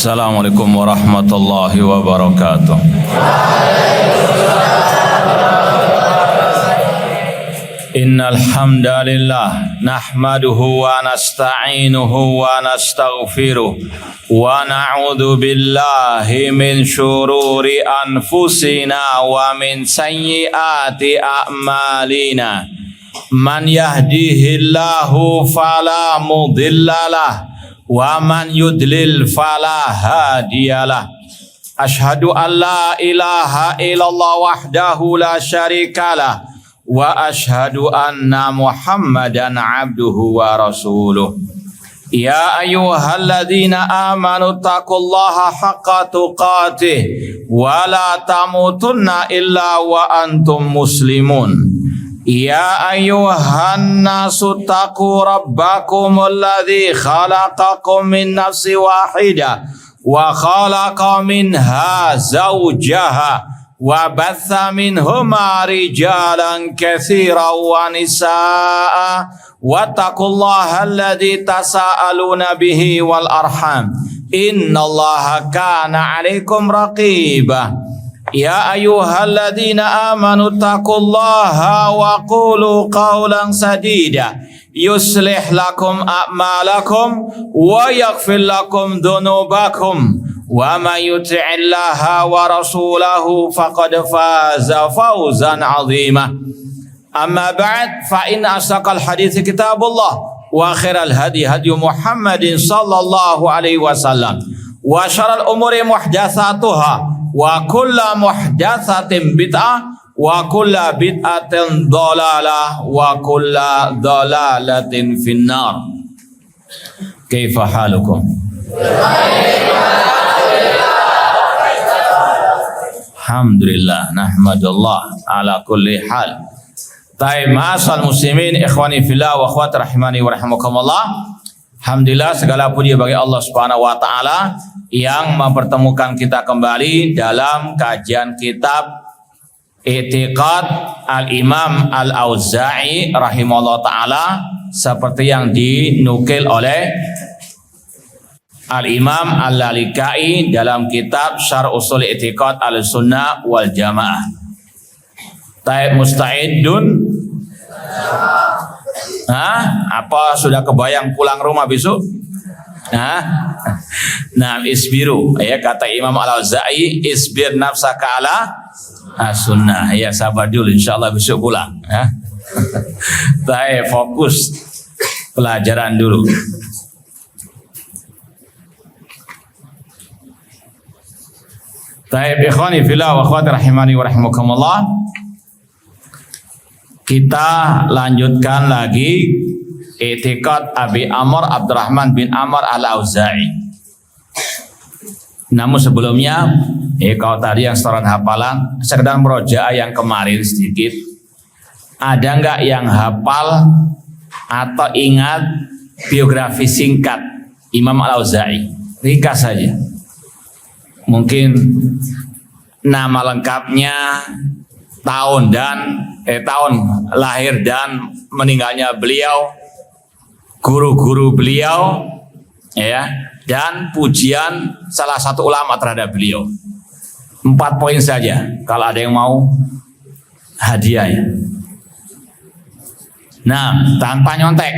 Assalamualaikum warahmatullahi wabarakatuh. Innal hamdalillah nahmaduhu wa nasta'inuhu wa nastaghfiruh wa na'udzu billahi min syururi anfusina wa min sayyiati a'malina. Man yahdihillahu fala mudhillalah wa man yudlil fala hadiyalah. Asyhadu an la ilaha illallah wahdahu la syarikalah wa asyhadu anna Muhammadan abduhu wa rasuluh. Ya ayyuhalladzina amanu taqullaha haqqa tuqatih wa la tamutunna illa wa antum muslimun. Ya ayyuhan nasu taqu rabbakumul ladzi khalaqakum min nafsin wahidah wa khalaqa minha zawjaha wa batha minhuma rijalan katsiran wa nisaa wattaqullaha alladzi tasaaluna bihi wal arham innallaha kana 'alaikum raqiba. Ya ayyuhalladzina amanu taqullaha wa qulu qawlan sadida yuslih lakum a'malakum wa yaghfir lakum dhunubakum wa may yuti'illaha wa rasulahu faqad faza fawzan 'azima. Amma ba'd, fa inna asdaqal hadithi kitabullah wa khairal hadi hadi Muhammadin sallallahu alaihi wasallam wa syarrul umuri muhdatsatuha wa kullu muhdatsatin bid'ah wa kullu bid'atin dhalalah wa kullu dhalalatin finnar. Kaifa halukum? Alhamdulillah, nahmadullah ala kulli hal. Taib, ma'asal muslimin, ikhwani fillah wa akhwat rahimani wa rahimakumullah. Alhamdulillah, segala puji bagi Allah Subhanahu wa taala yang mempertemukan kita kembali dalam kajian kitab I'tiqad Al-Imam Al-Auza'i rahimahullah taala seperti yang dinukil oleh Al-Imam Al-Lalikai dalam kitab Syarh Ushul I'tiqad Al-Sunnah wal Jamaah. Taib, musta'idun? Apa sudah kebayang pulang rumah besok? Nah, isbiru, ya kata Imam Al-Auza'i, isbir nafsaka ala sunnah. Ya, sabar dulu, insyaallah besok pulang. Taib, fokus pelajaran dulu. Taib, ikhwani fillah wa akhwati rahimani wa rahimakumullah. Kita lanjutkan lagi I'tiqad Abi Amr Abdurrahman bin Amr Al-Auza'i. Namun sebelumnya, kalau tadi yang setoran hafalan, sekedar merojaah yang kemarin sedikit. Ada nggak yang hafal atau ingat biografi singkat Imam Al-Auza'i? Ringkas saja. Mungkin nama lengkapnya, tahun lahir dan meninggalnya beliau, guru-guru beliau, ya, dan pujian salah satu ulama terhadap beliau. 4 poin saja kalau ada yang mau hadiah, ya. Nah, tanpa nyontek.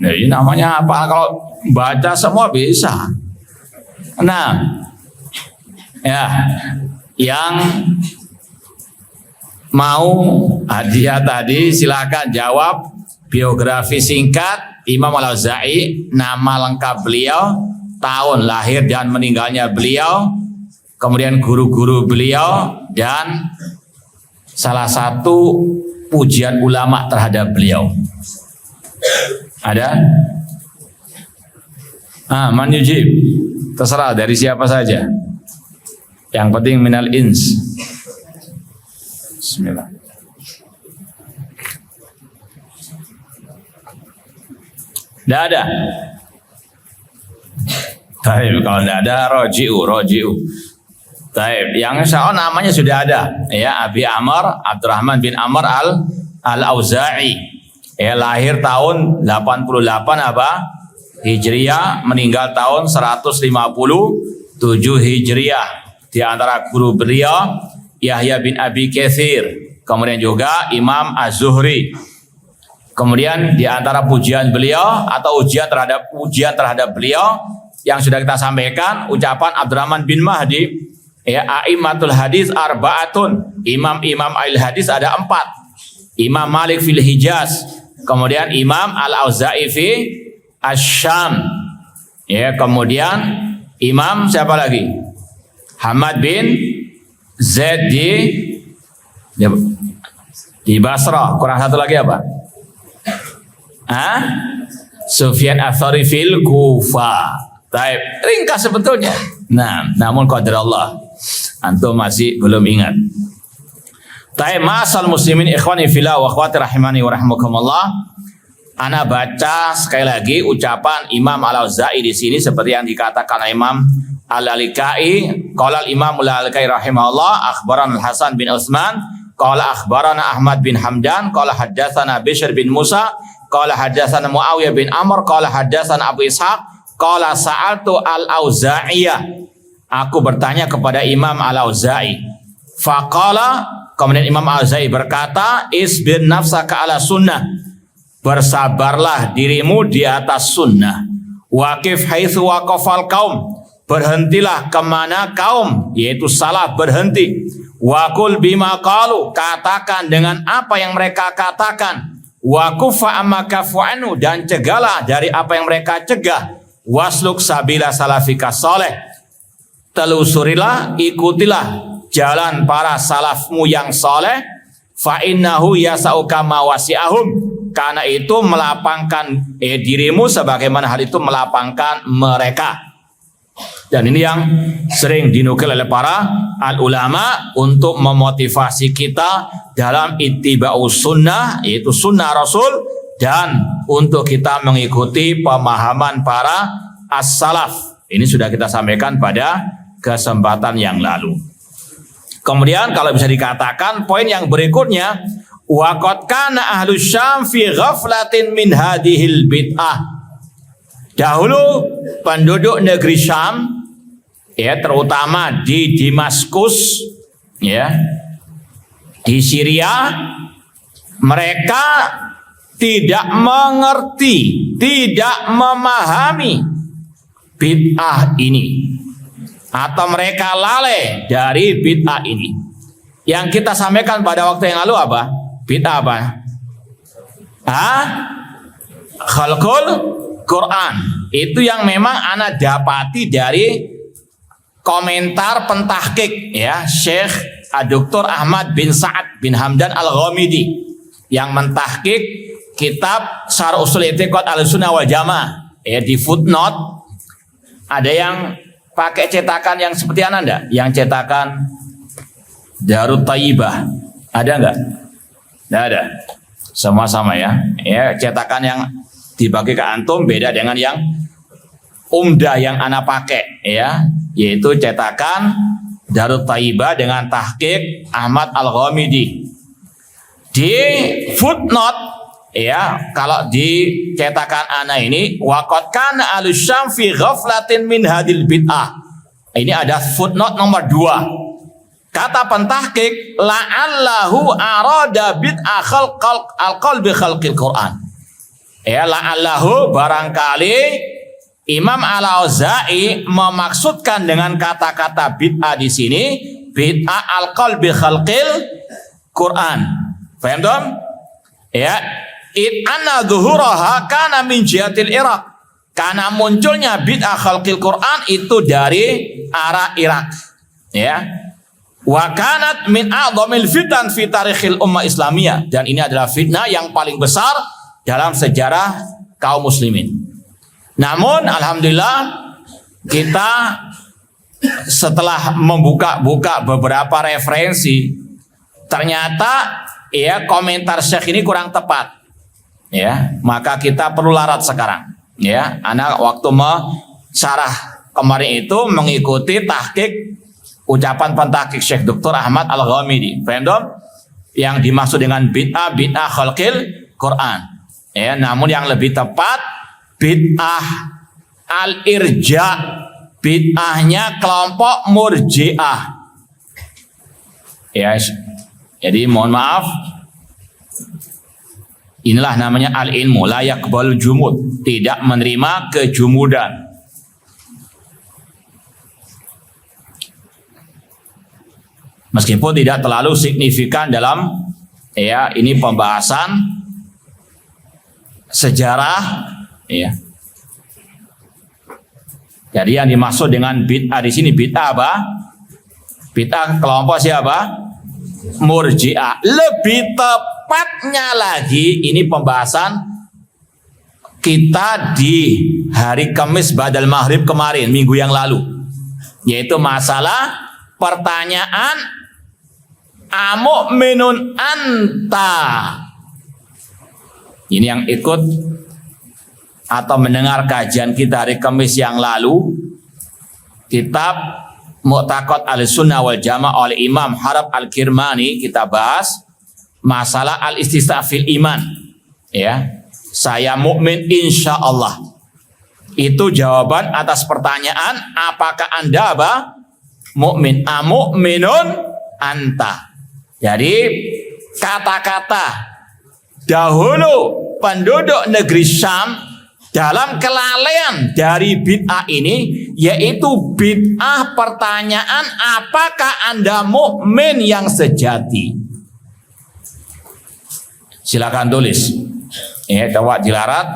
Nah, ini namanya apa? Kalau baca semua bisa. Nah, ya, yang mau hadiah tadi silakan jawab biografi singkat Imam Al-Auza'i, nama lengkap beliau, tahun lahir dan meninggalnya beliau, kemudian guru-guru beliau, dan salah satu pujian ulama terhadap beliau. Ada? Man yujib. Terserah dari siapa saja. Yang penting minal ins. Bismillah. Tidak ada. Taib, kalau tidak ada roji'u. Taib, yang namanya sudah ada, ya, Abi Amr Abdurrahman bin Amr Al-Auza'i. Ya, lahir tahun 88 apa? Hijriah, meninggal tahun 157 Hijriah. Di antara guru beliau Yahya bin Abi Katsir, kemudian juga Imam Az-Zuhri. Kemudian di antara pujian beliau atau ujian terhadap beliau yang sudah kita sampaikan, ucapan Abdurrahman bin Mahdi, ya, a'immatul hadis arba'atun, imam-imam al-hadis ada 4. Imam Malik fil Hijaz, kemudian Imam Al-Auza'i fi Asy-Syam, ya, kemudian Imam siapa lagi? Hamad bin Zaid di Basrah. Kurang satu lagi apa? Sufyan Ats-Tsauri fil Kufah. Baik, ringkas sebetulnya. Nah, namun qadarullah antum masih belum ingat. Baik, ma'asal muslimin ikhwani fillah wa akhwati rahimani wa rahimakumullah. Ana baca sekali lagi ucapan Imam Al-Auza'i di sini seperti yang dikatakan Imam Al-Lalikai. Qala Imam Al-Lalikai rahimahullah, akhbarana Al-Hasan bin Utsman, qala akhbarana Ahmad bin Hamdan, qala haddatsana Bishr bin Musa, qala haddatsana Muawiyah bin Amr, qala haddatsana Abu Ishaq, qala sa'altu Al-Auza'iyah. Aku bertanya kepada Imam Al-Auza'i. Faqala, kemudian Imam Al-Auza'i berkata, isbir nafsaka ala sunnah. Bersabarlah dirimu di atas sunnah. Waqif haitsu waqafal qaum. Berhentilah kemana kaum, yaitu salaf berhenti. Waqul bima qalu, katakan dengan apa yang mereka katakan. Waqufa amma kafu'anu, dan cegahlah dari apa yang mereka cegah. Wasluk sabila salafika saleh, telusurilah, ikutilah jalan para salafmu yang saleh. Fa innahu yasauka ma wasi'ahum, karena itu melapangkan dirimu sebagaimana hal itu melapangkan mereka. Dan ini yang sering dinukil oleh para al-ulama untuk memotivasi kita dalam ittiba'us sunnah, yaitu sunnah Rasul, dan untuk kita mengikuti pemahaman para as-salaf. Ini sudah kita sampaikan pada kesempatan yang lalu. Kemudian kalau bisa dikatakan poin yang berikutnya, waqad kana ahlus Syam fi ghaflatin min hadhil bid'ah. Dahulu penduduk negeri Syam, ya, terutama di Damaskus, ya, di Syria, mereka tidak mengerti, tidak memahami bid'ah ini, atau mereka lalai dari bid'ah ini. Yang kita sampaikan pada waktu yang lalu apa? Bid'ah apa? Khalqul Quran. Itu yang memang ana dapati dari komentar pentahqiq, ya, Syekh Dr. Ahmad bin Sa'ad bin Hamdan Al-Ghamidi yang mentahqiq kitab Syarh Ushul I'tiqad Ahlussunnah wal Jamaah. Ya, di footnote ada yang pakai cetakan yang seperti Anda, yang cetakan Darut Thayyibah. Ada enggak? Tidak ada. Semua sama, ya. Ya, cetakan yang dibagi ke antum beda dengan yang umdah yang ana pakai, ya, yaitu cetakan Darut Thayyibah dengan tahqiq Ahmad Al-Ghamidi. Di footnote, ya, kalau di cetakan ana ini waqad kana al-Syam fi ghaflatin min hadil bid'ah. Ini ada footnote nomor 2. Kata pentahqiq, la'allahu arada bid'ah al-qalbi khalqil Quran. Ya, la'allahu, barangkali Imam Al-Auza'i memaksudkan dengan kata-kata bid'ah di sini bid'ah al-qalbi khalqil Quran. Paham dong? Ya, anna dhuhuraha kana min jihatil Iraq. Karena munculnya bid'ah khalqil Quran itu dari arah Irak. Ya. Wa kanat min a'dhamil fitan fi tarikhil ummah Islamiyah, dan ini adalah fitnah yang paling besar dalam sejarah kaum muslimin. Namun alhamdulillah kita setelah membuka-buka beberapa referensi, ternyata, ya, komentar Syekh ini kurang tepat. Ya, maka kita perlu larat sekarang. Ya, anak waktu syarah kemarin itu mengikuti tahqiq ucapan pentahqiq Syekh Dr. Ahmad Al-Ghamidi. Paham dong? Yang dimaksud dengan bid'ah khalqil Quran. Ya, namun yang lebih tepat bid'ah al-irja, bid'ahnya kelompok Murji'ah. Ya, jadi mohon maaf, inilah namanya al-ilmu la yaqbal jumud, tidak menerima kejumudan. Meskipun tidak terlalu signifikan dalam ini pembahasan sejarah ya. Jadi yang dimaksud dengan bid'ah di sini bid'ah apa? Bid'ah kelompok siapa? Murji'ah. Lebih tepatnya lagi ini pembahasan kita di hari Kamis ba'dal maghrib kemarin, minggu yang lalu, yaitu masalah pertanyaan amu'minun anta. Ini yang ikut atau mendengar kajian kita hari Kamis yang lalu, kitab Mu'taqad Ahlussunnah wal Jamaah oleh Imam Harab Al-Kirmani, kita bahas masalah al-istisna fil iman. Ya, saya mukmin insya Allah. Itu jawaban atas pertanyaan apakah Anda apa? Mukmin. Amu'minun anta. Jadi kata-kata dahulu penduduk negeri Syam dalam kelalaian dari bid'ah ini, yaitu bid'ah pertanyaan apakah Anda mukmin yang sejati. Silakan tulis. Coba dilarat.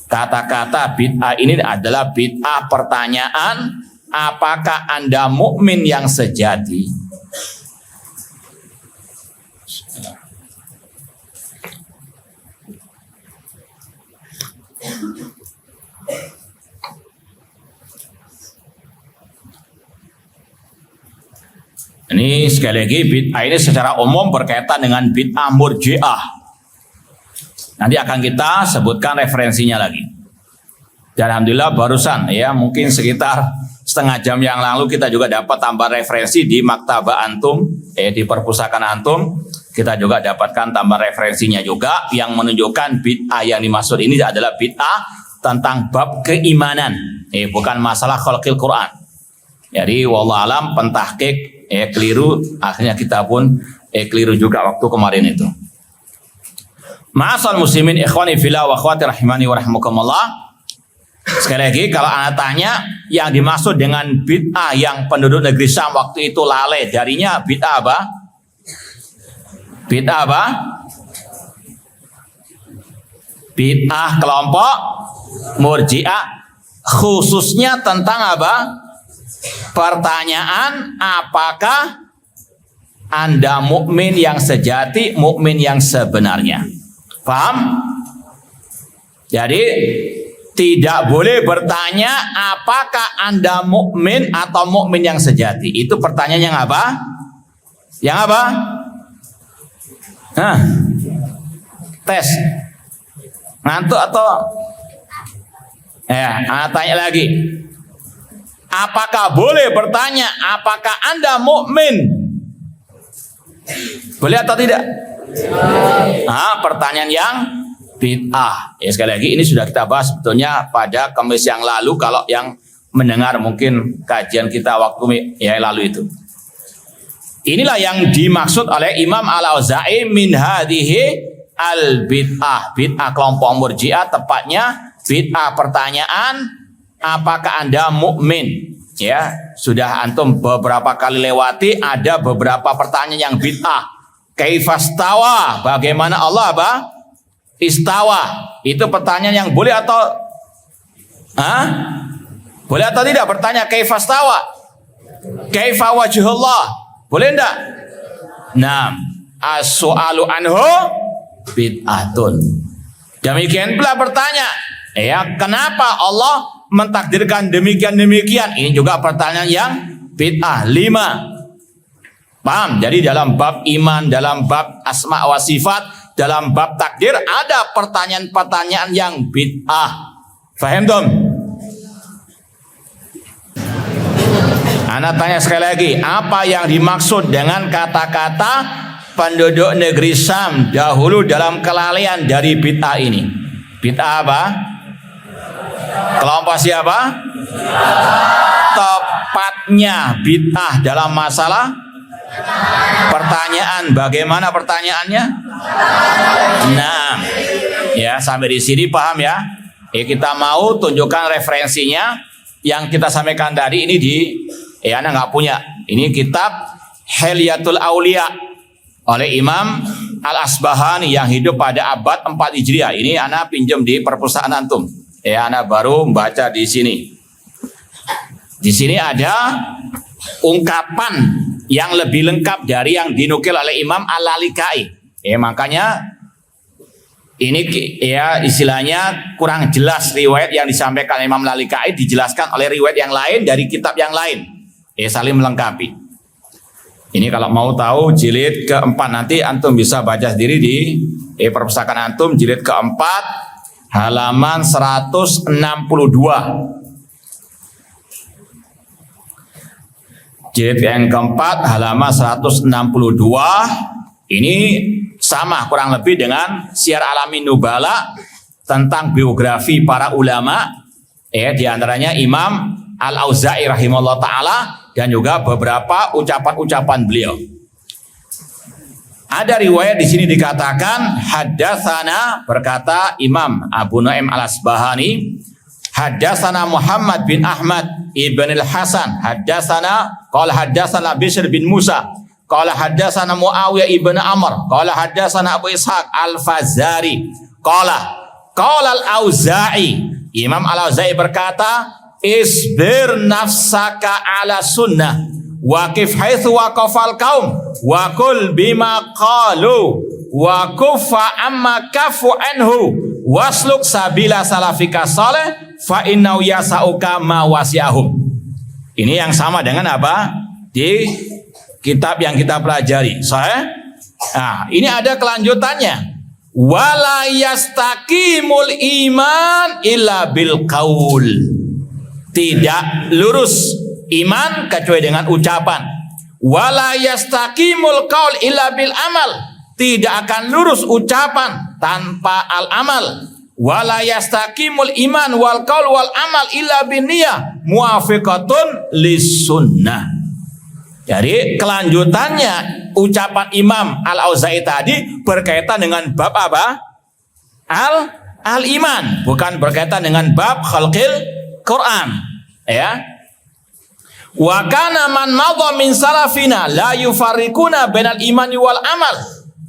Kata-kata bid'ah ini adalah bid'ah pertanyaan apakah Anda mukmin yang sejati. Ini sekali lagi bid'ah ini secara umum berkaitan dengan bid'ah Murji'ah. Nanti akan kita sebutkan referensinya lagi. Dan alhamdulillah barusan ya, mungkin sekitar setengah jam yang lalu kita juga dapat tambah referensi di maktabah antum, di perpustakaan antum. Kita juga dapatkan tambah referensinya juga yang menunjukkan bid'ah yang dimaksud ini adalah bid'ah tentang bab keimanan, bukan masalah khalqil Quran. Jadi wallahualam pentahqiq keliru, akhirnya kita pun keliru juga waktu kemarin itu. Ma'asal muslimin ikhwani fillah wa akhwati rahimani wa rahimakumullah. Sekali lagi kalau anda tanya yang dimaksud dengan bid'ah yang penduduk negeri Syam waktu itu lalai darinya bid'ah apa? Bid'ah apa? Bid'ah kelompok Murji'ah, khususnya tentang apa? Pertanyaan apakah Anda mukmin yang sejati, mukmin yang sebenarnya. Paham? Jadi tidak boleh bertanya apakah Anda mukmin atau mukmin yang sejati. Itu pertanyaan yang apa? Yang apa? Tes. Ngantuk atau tanya lagi. Apakah boleh bertanya apakah Anda mukmin? Boleh atau tidak? Pertanyaan yang bid'ah. Ya, sekali lagi ini sudah kita bahas sebetulnya pada Kamis yang lalu, kalau yang mendengar mungkin kajian kita waktu lalu itu. Inilah yang dimaksud oleh Imam Al-Auza'i min hadhihi al-bid'ah. Bid'ah kelompok Murji'ah, tepatnya bid'ah pertanyaan apakah Anda mukmin? Ya, sudah antum beberapa kali lewati, ada beberapa pertanyaan yang bid'ah. Kaifastawa? Bagaimana Allah apa? Istawa. Itu pertanyaan yang boleh atau boleh atau tidak bertanya kaifastawa? Kaifa wajhullah? Boleh enggak? Nah, as-su'alu anhu bid'atun. Demikian pula bertanya, kenapa Allah mentakdirkan demikian-demikian? Ini juga pertanyaan yang bid'ah. 5. Paham? Jadi dalam bab iman, dalam bab asma wa sifat, dalam bab takdir ada pertanyaan-pertanyaan yang bid'ah. Faham dong? Ana tanya sekali lagi, apa yang dimaksud dengan kata-kata penduduk negeri Syam dahulu dalam kelalaian dari bid'ah ini? Bid'ah apa? Kelompok siapa? Tepatnya bid'ah dalam masalah pertanyaan. Bagaimana pertanyaannya? Nah, ya sampai di sini paham ya? Kita mau tunjukkan referensinya yang kita sampaikan tadi ini Anda nggak punya. Ini kitab Hilyatul Aulia oleh Imam Al-Asbahani yang hidup pada abad 4 Hijriah. Ini Anda pinjam di perpustakaan antum. Anda baru membaca di sini. Di sini ada ungkapan yang lebih lengkap dari yang dinukil oleh Imam Al-Lalikai. Makanya ini ya istilahnya kurang jelas riwayat yang disampaikan Imam Al-Lalikai dijelaskan oleh riwayat yang lain dari kitab yang lain. Saling melengkapi. Ini kalau mau tahu jilid keempat, nanti antum bisa baca sendiri di perpustakaan antum jilid keempat halaman 162. Jilid yang keempat halaman 162 ini sama kurang lebih dengan Syiar Alamin Nubala tentang biografi para ulama, di antaranya Imam Al-Auza'i rahimahullah ta'ala dan juga beberapa ucapan-ucapan beliau. Ada riwayat di sini dikatakan haddatsana, berkata Imam Abu Nu'aim Al-Asbahani, haddatsana Muhammad bin Ahmad ibn al-Hasan, qala haddatsana Bishr bin Musa, qala haddatsana Muawiyah ibn Amr, qala haddatsana Abu Ishaq Al-Fazari, qala Al-Auza'i, Imam Al-Auza'i berkata, isbir nafsaka ala sunnah waqif haitsu waqafal qaum wa kul bima qalu wa kuffa amma kafu anhu wasluk sabila salafika saleh fa innahu yasauka ma wasi'ahum. Ini yang sama dengan apa di kitab yang kita pelajari. Nah, ini ada kelanjutannya. Wala yastaqimul iman illa bil qaul. Tidak lurus iman kecuali dengan ucapan. Wala yastaqimul qaul illa bil amal. Tidak akan lurus ucapan tanpa al amal. Wala yastaqimul iman wal qaul wal amal illa bin niyah muwafiqatun lis sunnah. Jadi kelanjutannya ucapan Imam Al-Auza'i tadi berkaitan dengan bab apa? Al iman, bukan berkaitan dengan bab khalqil Quran, ya. Wa kana man madha min salafina la yufarriquna bainal imani wal amal.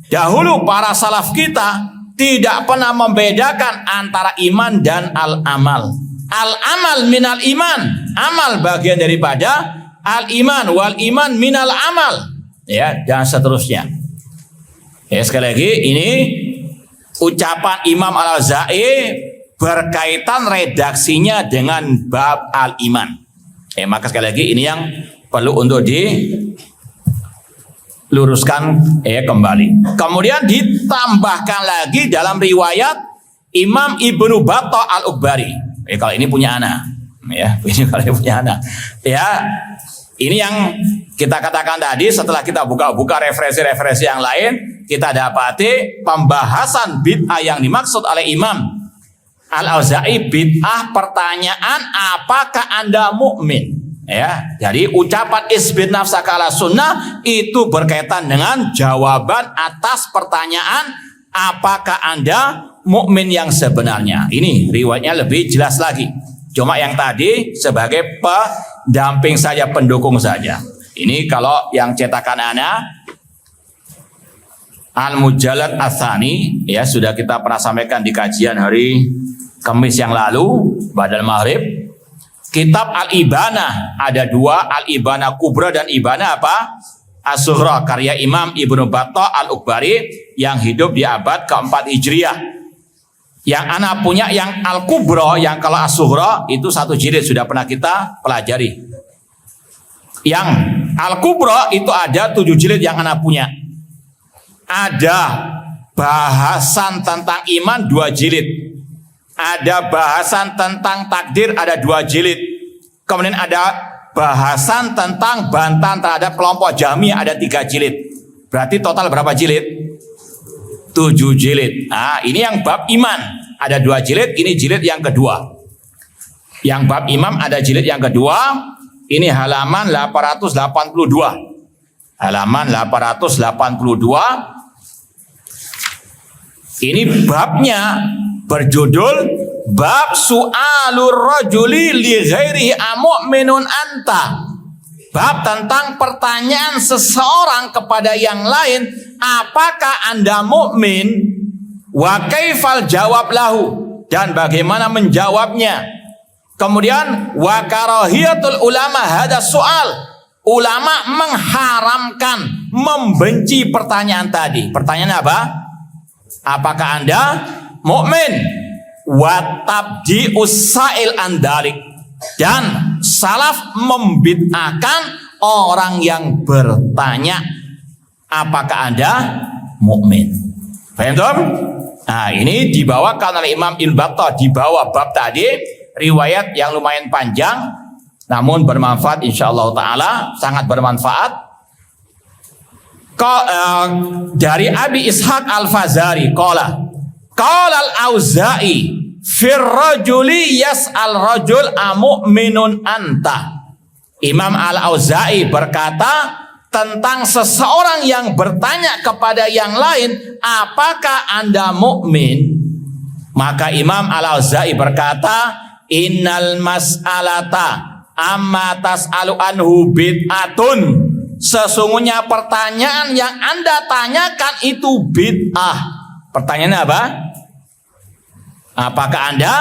Dahulu para salaf kita tidak pernah membedakan antara iman dan al-amal. Al-amal minal iman, amal bagian daripada al-iman, wal iman minal amal, ya, dan seterusnya. Ya, sekali lagi ini ucapan Imam Al-Auza'i berkaitan redaksinya dengan bab al-iman. Maka sekali lagi ini yang perlu untuk diluruskan kembali. Kemudian ditambahkan lagi dalam riwayat Imam Ibnu Battah Al-Ukbari. Kalau ini punya anak, ya, ini kalau ini punya anak, ya. Ini yang kita katakan tadi setelah kita buka-buka referensi-referensi yang lain, kita dapati pembahasan bid'ah yang dimaksud oleh Imam Al-Auza'i bid'ah pertanyaan apakah Anda mukmin? Ya, jadi ucapan isbir nafsaka ala sunnah itu berkaitan dengan jawaban atas pertanyaan apakah Anda mukmin yang sebenarnya. Ini riwayatnya lebih jelas lagi. Cuma yang tadi sebagai pendamping saja, pendukung saja. Ini kalau yang cetakan ana Al-Mujallad Ats-Tsani, ya, sudah kita pernah sampaikan di kajian hari Kamis yang lalu, Ba'dal Maghrib. Kitab Al-Ibanah ada dua, Al-Ibanah Kubra dan Ibanah apa? As-Sughra, karya Imam Ibnu Battah Al-Ukbari yang hidup di abad keempat Hijriah. Yang anak punya yang Al-Kubra, yang kalau As-Sughra itu satu jilid, sudah pernah kita pelajari. Yang Al-Kubra itu ada 7 jilid yang anak punya. Ada bahasan tentang iman 2 jilid. Ada bahasan tentang takdir ada 2 jilid. Kemudian ada bahasan tentang bantahan terhadap kelompok Jahmiyah ada 3 jilid. Berarti total berapa jilid? 7 jilid. Nah, ini yang bab iman ada 2 jilid. Ini jilid yang kedua. Yang bab imam ada jilid yang kedua, ini halaman 882. Halaman 882. Ini babnya berjudul bab su'alur rajuli li ghairihi amu'minun anta. Bab tentang pertanyaan seseorang kepada yang lain, apakah Anda mukmin? Wa kaifal jawab lahu, dan bagaimana menjawabnya. Kemudian wa karahiyatul ulama hada soal. Ulama mengharamkan, membenci pertanyaan tadi. Pertanyaan apa? Apakah Anda mukmin? Wa tabdi'us sa'il andalik, dan salaf membid'ahkan orang yang bertanya, apakah Anda mukmin? Paham tuh? Nah, ini dibawakan oleh Imam Ibnu Battah di bawah bab tadi, riwayat yang lumayan panjang namun bermanfaat insyaallah taala, sangat bermanfaat. Dari Abi Ishaq Al-Fazari qala Al-Auza'i fir rajuli yas'al rajul amu'minun anta. Imam Al-Auza'i berkata tentang seseorang yang bertanya kepada yang lain, apakah Anda mukmin? Maka Imam Al-Auza'i berkata, innal mas'alata amma tas'alu anhu bid'atun. Sesungguhnya pertanyaan yang Anda tanyakan itu bid'ah. Pertanyaannya apa? Apakah Anda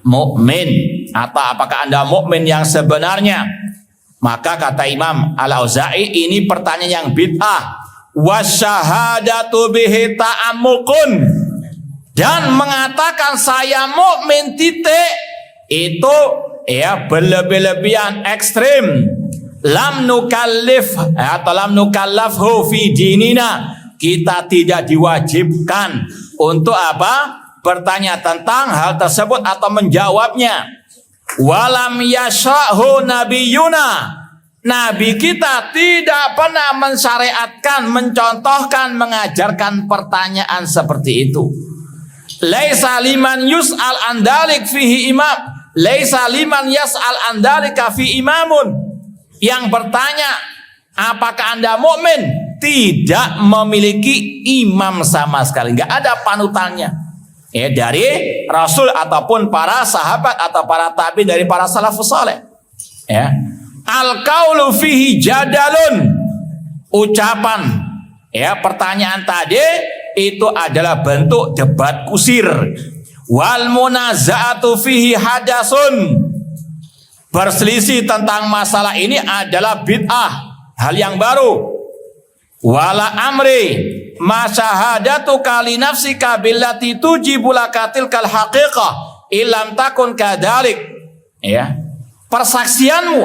mukmin, atau apakah Anda mukmin yang sebenarnya? Maka kata Imam Al-Auza'i, ini pertanyaan yang bid'ah. Wasyahadatu bihi ta'ammukun, dan mengatakan saya mukmin titik, itu ya berlebih-lebihan, ekstrim. Lam nukallif atau lam nukallafhu fi dinina, kita tidak diwajibkan untuk apa? Bertanya tentang hal tersebut atau menjawabnya. Walam yashahu nabiyuna, Nabi kita tidak pernah mensyariatkan, mencontohkan, mengajarkan pertanyaan seperti itu. Laisa liman yus'al andalik fihi imam, laisa liman yas'al andalika fi imamun. Yang bertanya apakah Anda mukmin tidak memiliki imam sama sekali, nggak ada panutannya ya, dari Rasul ataupun para sahabat atau para tabi'in, dari para salafus saleh ya. Al qaulu fihi jadalun, ucapan ya, pertanyaan tadi itu adalah bentuk debat kusir. Wal munaza'atu fihi hadasun, berselisih tentang masalah ini adalah bid'ah, hal yang baru. Wala amri masyahadatu kali nafsika billati tujibu lakatil kal haqiqah ilam takun kadalik ya. Persaksianmu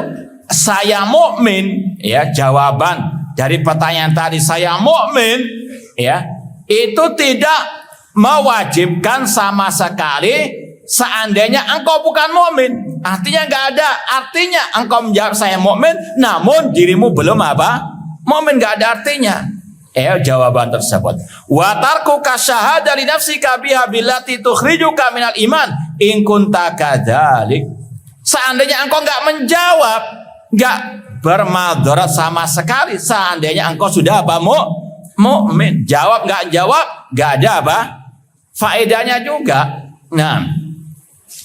saya mukmin ya, jawaban dari pertanyaan tadi saya mukmin ya, itu tidak mewajibkan sama sekali seandainya engkau bukan mukmin. Artinya nggak ada artinya engkau menjawab saya mukmin namun dirimu belum apa? Mukmin, nggak ada artinya jawaban tersebut. Wa tarkuka syahada li nafsika biha billati tukhrijuka minal iman in kunta kadzalik. Seandainya engkau nggak menjawab, nggak bermadarat sama sekali seandainya engkau sudah apa? Mukmin. Jawab nggak jawab, nggak ada apa? Faedahnya juga. Nah,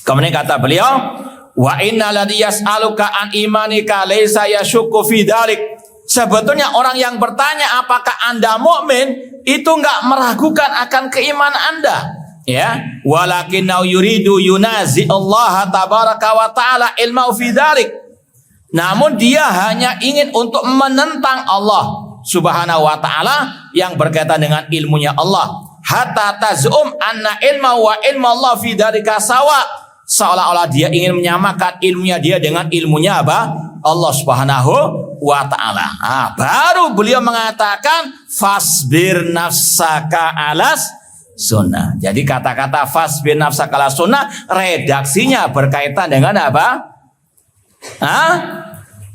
kemudian kata beliau, wa inna ladzi yas'aluka an imanika laisa yashukku fi dzalik. Sebetulnya orang yang bertanya apakah Anda mukmin itu enggak meragukan akan keimanan Anda ya, walakinnau yuridu yunazi Allah tabaraka wa taala ilmu fi dzalik. Namun dia hanya ingin untuk menentang Allah Subhanahu wa taala yang berkaitan dengan ilmunya Allah. Hatta tazum anna ilma wa ilmu Allah fi dzalika sawa, seolah-olah dia ingin menyamakan ilmunya dia dengan ilmunya apa? Allah Subhanahu wa taala. Baru beliau mengatakan fasbir nafsaka alas sunnah. Jadi kata-kata fasbir nafsaka alas sunnah redaksinya berkaitan dengan apa?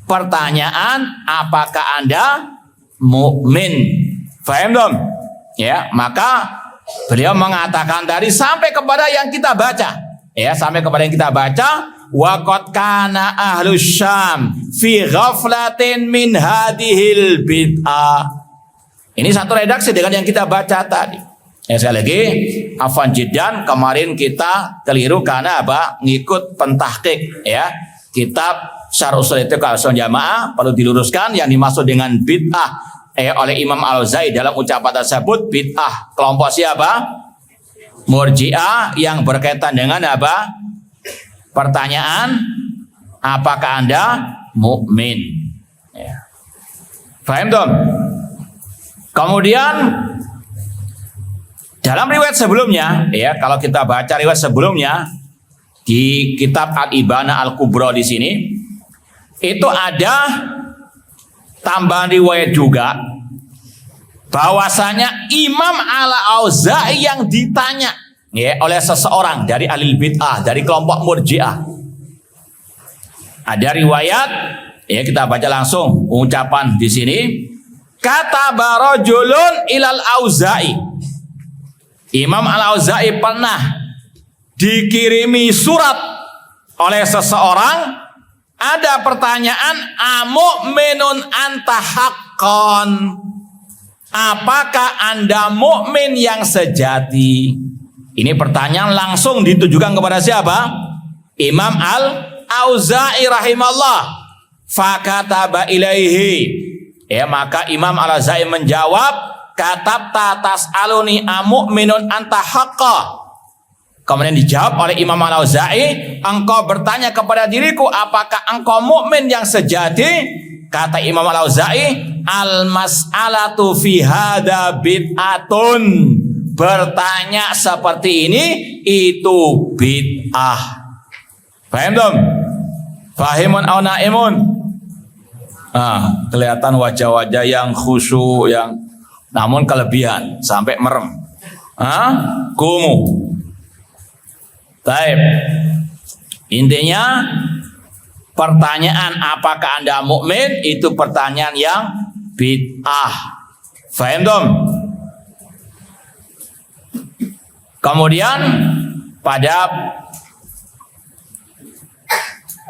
Pertanyaan apakah Anda mukmin? Paham dong? Ya, maka beliau mengatakan dari sampai kepada yang kita baca. Ya, sampai kepada yang kita baca, wa qad kana ahlus Syam fi ghaflatin min hadhil bid'ah. Ini satu redaksi dengan yang kita baca tadi. Sekali lagi, afwan jiddan, kemarin kita keliru karena apa? Ngikut pentahqiq ya. Kitab Syarh Ushul I'tiqad Ahlussunnah Jamaah perlu diluruskan yang dimaksud dengan bid'ah oleh Imam Al-Auza'i dalam ucapan tersebut bid'ah kelompok siapa? Murji'ah yang berkaitan dengan apa? Pertanyaan, apakah Anda mukmin? Ya. Paham dong? Kemudian dalam riwayat sebelumnya, ya kalau kita baca riwayat sebelumnya di kitab Al-Ibana Al-Kubra di sini, itu ada tambahan riwayat juga bahwasanya Imam Al-Auza'i yang ditanya ya oleh seseorang dari ahli bid'ah, dari kelompok Murji'ah. Ada riwayat, ya kita baca langsung ucapan di sini. Kata barajulun ilal Auza'i. Imam Al-Auza'i pernah dikirimi surat oleh seseorang, ada pertanyaan, amu'minun anta haqqan, apakah Anda mukmin yang sejati? Ini pertanyaan langsung ditujukan kepada siapa? Imam Al-Auza'i rahimallah. Fakataba ilaihi, ya maka Imam Al-Auza'i menjawab, katabta tas'aluni amu'minun anta haqqa. Kemudian dijawab oleh Imam Al-Auza'i, engkau bertanya kepada diriku, apakah engkau mukmin yang sejati? Kata Imam Al-Auza'i, al-mas'alatu fi hadza bid'atun. Bertanya seperti ini itu bid'ah. Paham dong? Fahimun aw naimun? Kelihatan wajah-wajah yang khusyuk, yang namun kelebihan sampai merem. Kumu. Baik. Intinya pertanyaan apakah Anda mukmin itu pertanyaan yang bid'ah. Faham dong? Kemudian pada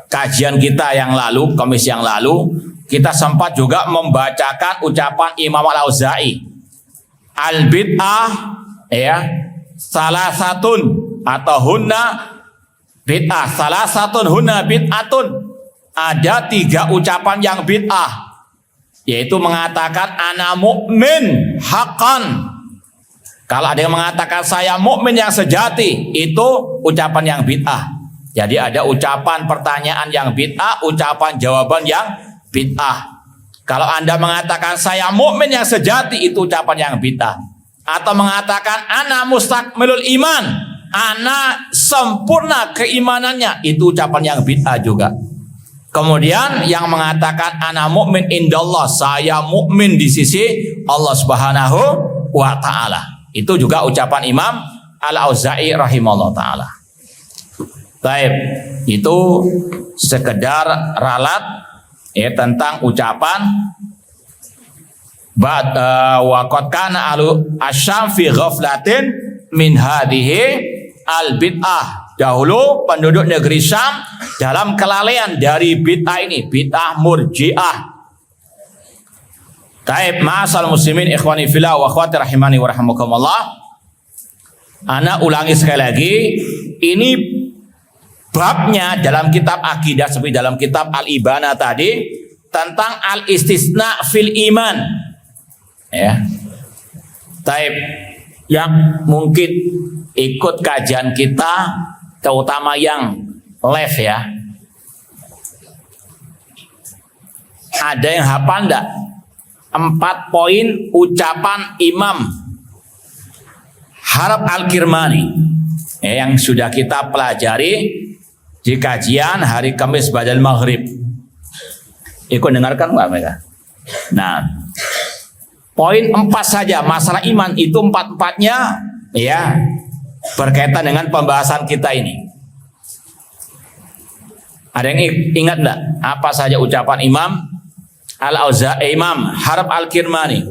kajian kita yang lalu, komisi yang lalu, kita sempat juga membacakan ucapan Imam Al-Auza'i. Al-bid'ah ya salah satun atau hunna bid'ah, salah satun hunna bid'atun. Ada 3 ucapan yang bid'ah, yaitu mengatakan ana mukmin haqqan. Kalau ada yang mengatakan saya mukmin yang sejati, itu ucapan yang bid'ah. Jadi ada ucapan pertanyaan yang bid'ah, ucapan jawaban yang bid'ah. Kalau Anda mengatakan saya mukmin yang sejati, itu ucapan yang bid'ah. Atau mengatakan ana mustakmilul iman, ana sempurna keimanannya, itu ucapan yang bid'ah juga. Kemudian yang mengatakan ana mukmin indallah, saya mukmin di sisi Allah Subhanahu wa taala. Itu juga ucapan Imam Al-Auza'i rahimahullah taala. Baik, itu sekedar ralat ya tentang ucapan wa qad kana asyam fi ghaflatin min hadhihi al-bid'ah. Dahulu penduduk negeri Syam dalam kelalaian dari bid'ah ini, bid'ah Murji'ah. Taib ma'asal muslimin ikhwani fillah wa akhwati rahimani wa rahimakumullah. Ana ulangi sekali lagi, ini babnya dalam kitab akidah seperti dalam kitab Al-Ibana tadi tentang al-istisna fil iman. Ya. Taib yang mungkin ikut kajian kita, terutama yang live ya. Ada yang hafal enggak? 4 poin ucapan Imam Harb Al-Kirmani yang sudah kita pelajari di kajian hari Kamis Ba'dal Maghrib. Ikut dengarkan Mbak mereka. Nah, poin 4 saja masalah iman itu 4-4-nya ya berkaitan dengan pembahasan kita ini. Ada yang ingat enggak apa saja ucapan Imam Al-Auza'i, Imam Harb Al-Kirmani?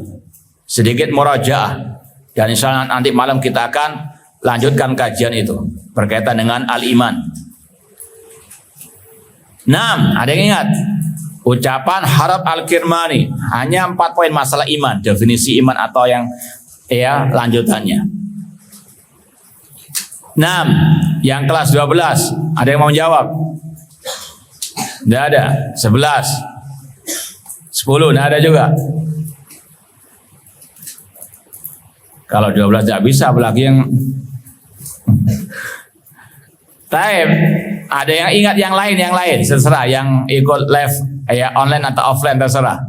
Sedikit murajaah, dan insya Allah nanti malam kita akan lanjutkan kajian itu berkaitan dengan al-iman. Ada yang ingat? Ucapan Harab Al-Kirmani hanya 4 poin masalah iman, definisi iman atau yang lanjutannya. 6, yang kelas 12, ada yang mau menjawab? Tidak ada. 11, 10, tidak ada juga. Kalau 12 tidak bisa, apalagi yang Taib. Ada yang ingat yang lain, terserah. Yang ikut live online atau offline terserah.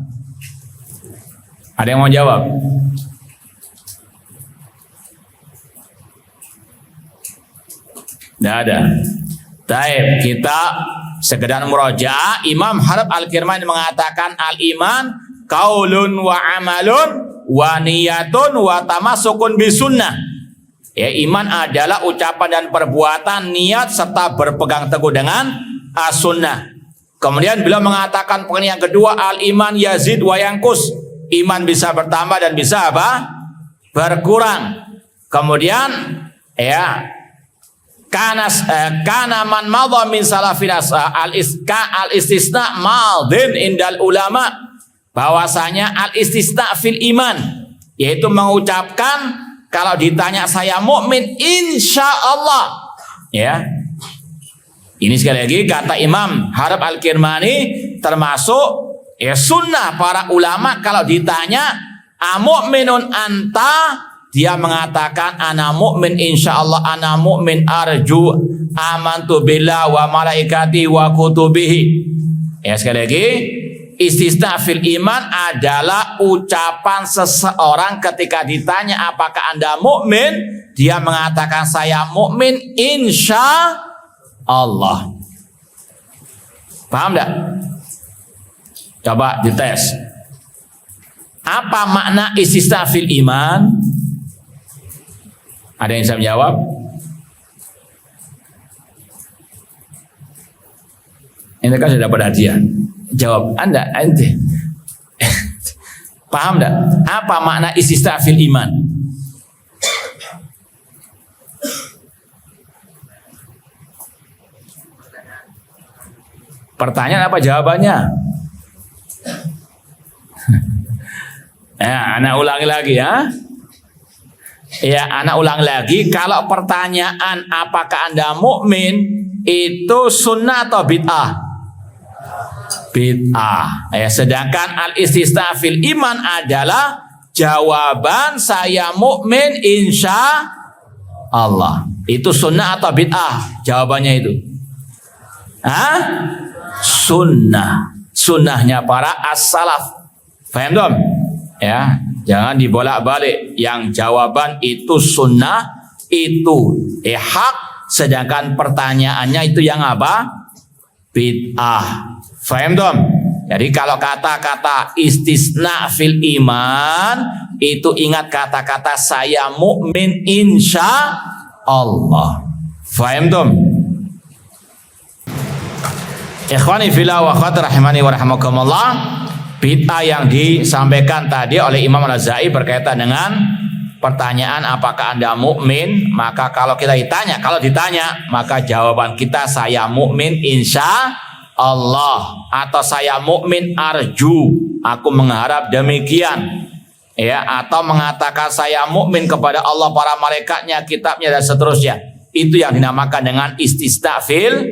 Ada yang mau jawab? Tidak ada. Taib, kita sekedar murojaah. Imam Harab Al-Kirmani mengatakan al-iman qaulun wa amalun wa niyatun wa tamasukun bisunnah. Iman adalah ucapan dan perbuatan, niat serta berpegang teguh dengan as-sunnah. Kemudian beliau mengatakan poin yang kedua, al-iman yazid wa yanqus. Iman bisa bertambah dan bisa berkurang. Kemudian kana man madha min salafina al-istisna madin indal ulama. Bahwasanya al-istisna fil iman, yaitu mengucapkan kalau ditanya saya mukmin insya Allah, ini sekali lagi kata Imam Harab Al-Kirmani termasuk sunnah para ulama. Kalau ditanya amukminun anta, dia mengatakan ana mukmin insya Allah, ana mukmin arju amantu billah wa malaikati wa kutubihi. Sekali lagi, istisna fil iman adalah ucapan seseorang ketika ditanya apakah Anda mukmin, dia mengatakan saya mukmin insya Allah. Paham enggak? Coba dites. Apa makna istisna fil iman? Ada yang bisa menjawab? Ini kan sudah dapat hadiah. Jawab ente. Paham enggak? Apa makna istisna fil iman? Pertanyaan apa jawabannya? Anak ulangi lagi anak ulangi lagi. Kalau pertanyaan apakah Anda mukmin itu sunnah atau bid'ah? Bid'ah. Sedangkan al-istisna fil iman adalah jawaban saya mukmin insya Allah. Itu sunnah atau bid'ah? Jawabannya itu sunnah. Sunnahnya para as-salaf. Faham dong? Jangan dibolak-balik. Yang jawaban itu sunnah, itu hak, sedangkan pertanyaannya itu yang apa? Bid'ah. Faham dong? Jadi kalau kata-kata istisna fil iman itu ingat kata-kata saya mukmin insya Allah. Faham dong? Ikhwani fillah wa akhwati rahimani wa rahimakumullah. Bid'ah yang disampaikan tadi oleh Imam Al-Ghazali berkaitan dengan pertanyaan apakah Anda mukmin, maka kalau ditanya maka jawaban kita saya mukmin insya Allah, atau saya mukmin arju, aku mengharap demikian, atau mengatakan saya mukmin kepada Allah, para malaikatnya, kitabnya dan seterusnya. Itu yang dinamakan dengan istisna fil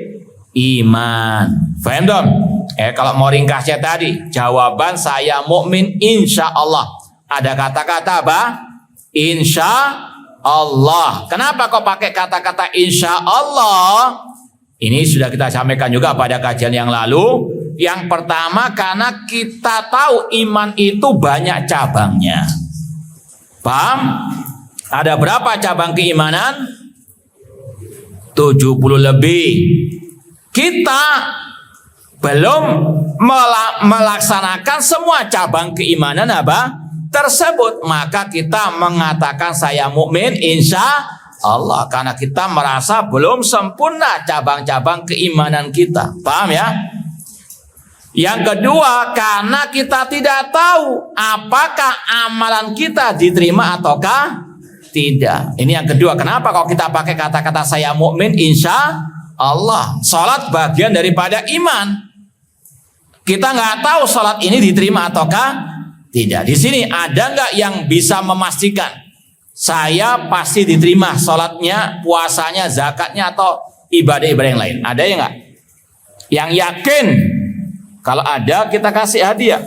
iman. Faham dong? Kalau mau ringkasnya tadi, jawaban saya mukmin insya Allah. Ada kata-kata apa? Insya Allah. Kenapa kok pakai kata-kata insya Allah? Ini sudah kita sampaikan juga pada kajian yang lalu. Yang pertama, karena kita tahu iman itu banyak cabangnya. Paham? Ada berapa cabang keimanan? 70 lebih. Kita belum melaksanakan semua cabang keimanan tersebut, maka kita mengatakan saya mukmin insya Allah, karena kita merasa belum sempurna cabang-cabang keimanan kita. Paham ya? Yang kedua, karena kita tidak tahu apakah amalan kita diterima ataukah tidak. Ini yang kedua. Kenapa kalau kita pakai kata-kata saya mukmin insya Allah. Salat bagian daripada iman. Kita nggak tahu salat ini diterima ataukah tidak. Di sini ada nggak yang bisa memastikan saya pasti diterima salatnya, puasanya, zakatnya atau ibadah-ibadah yang lain? Ada ya nggak? Yang yakin? Kalau ada kita kasih hadiah.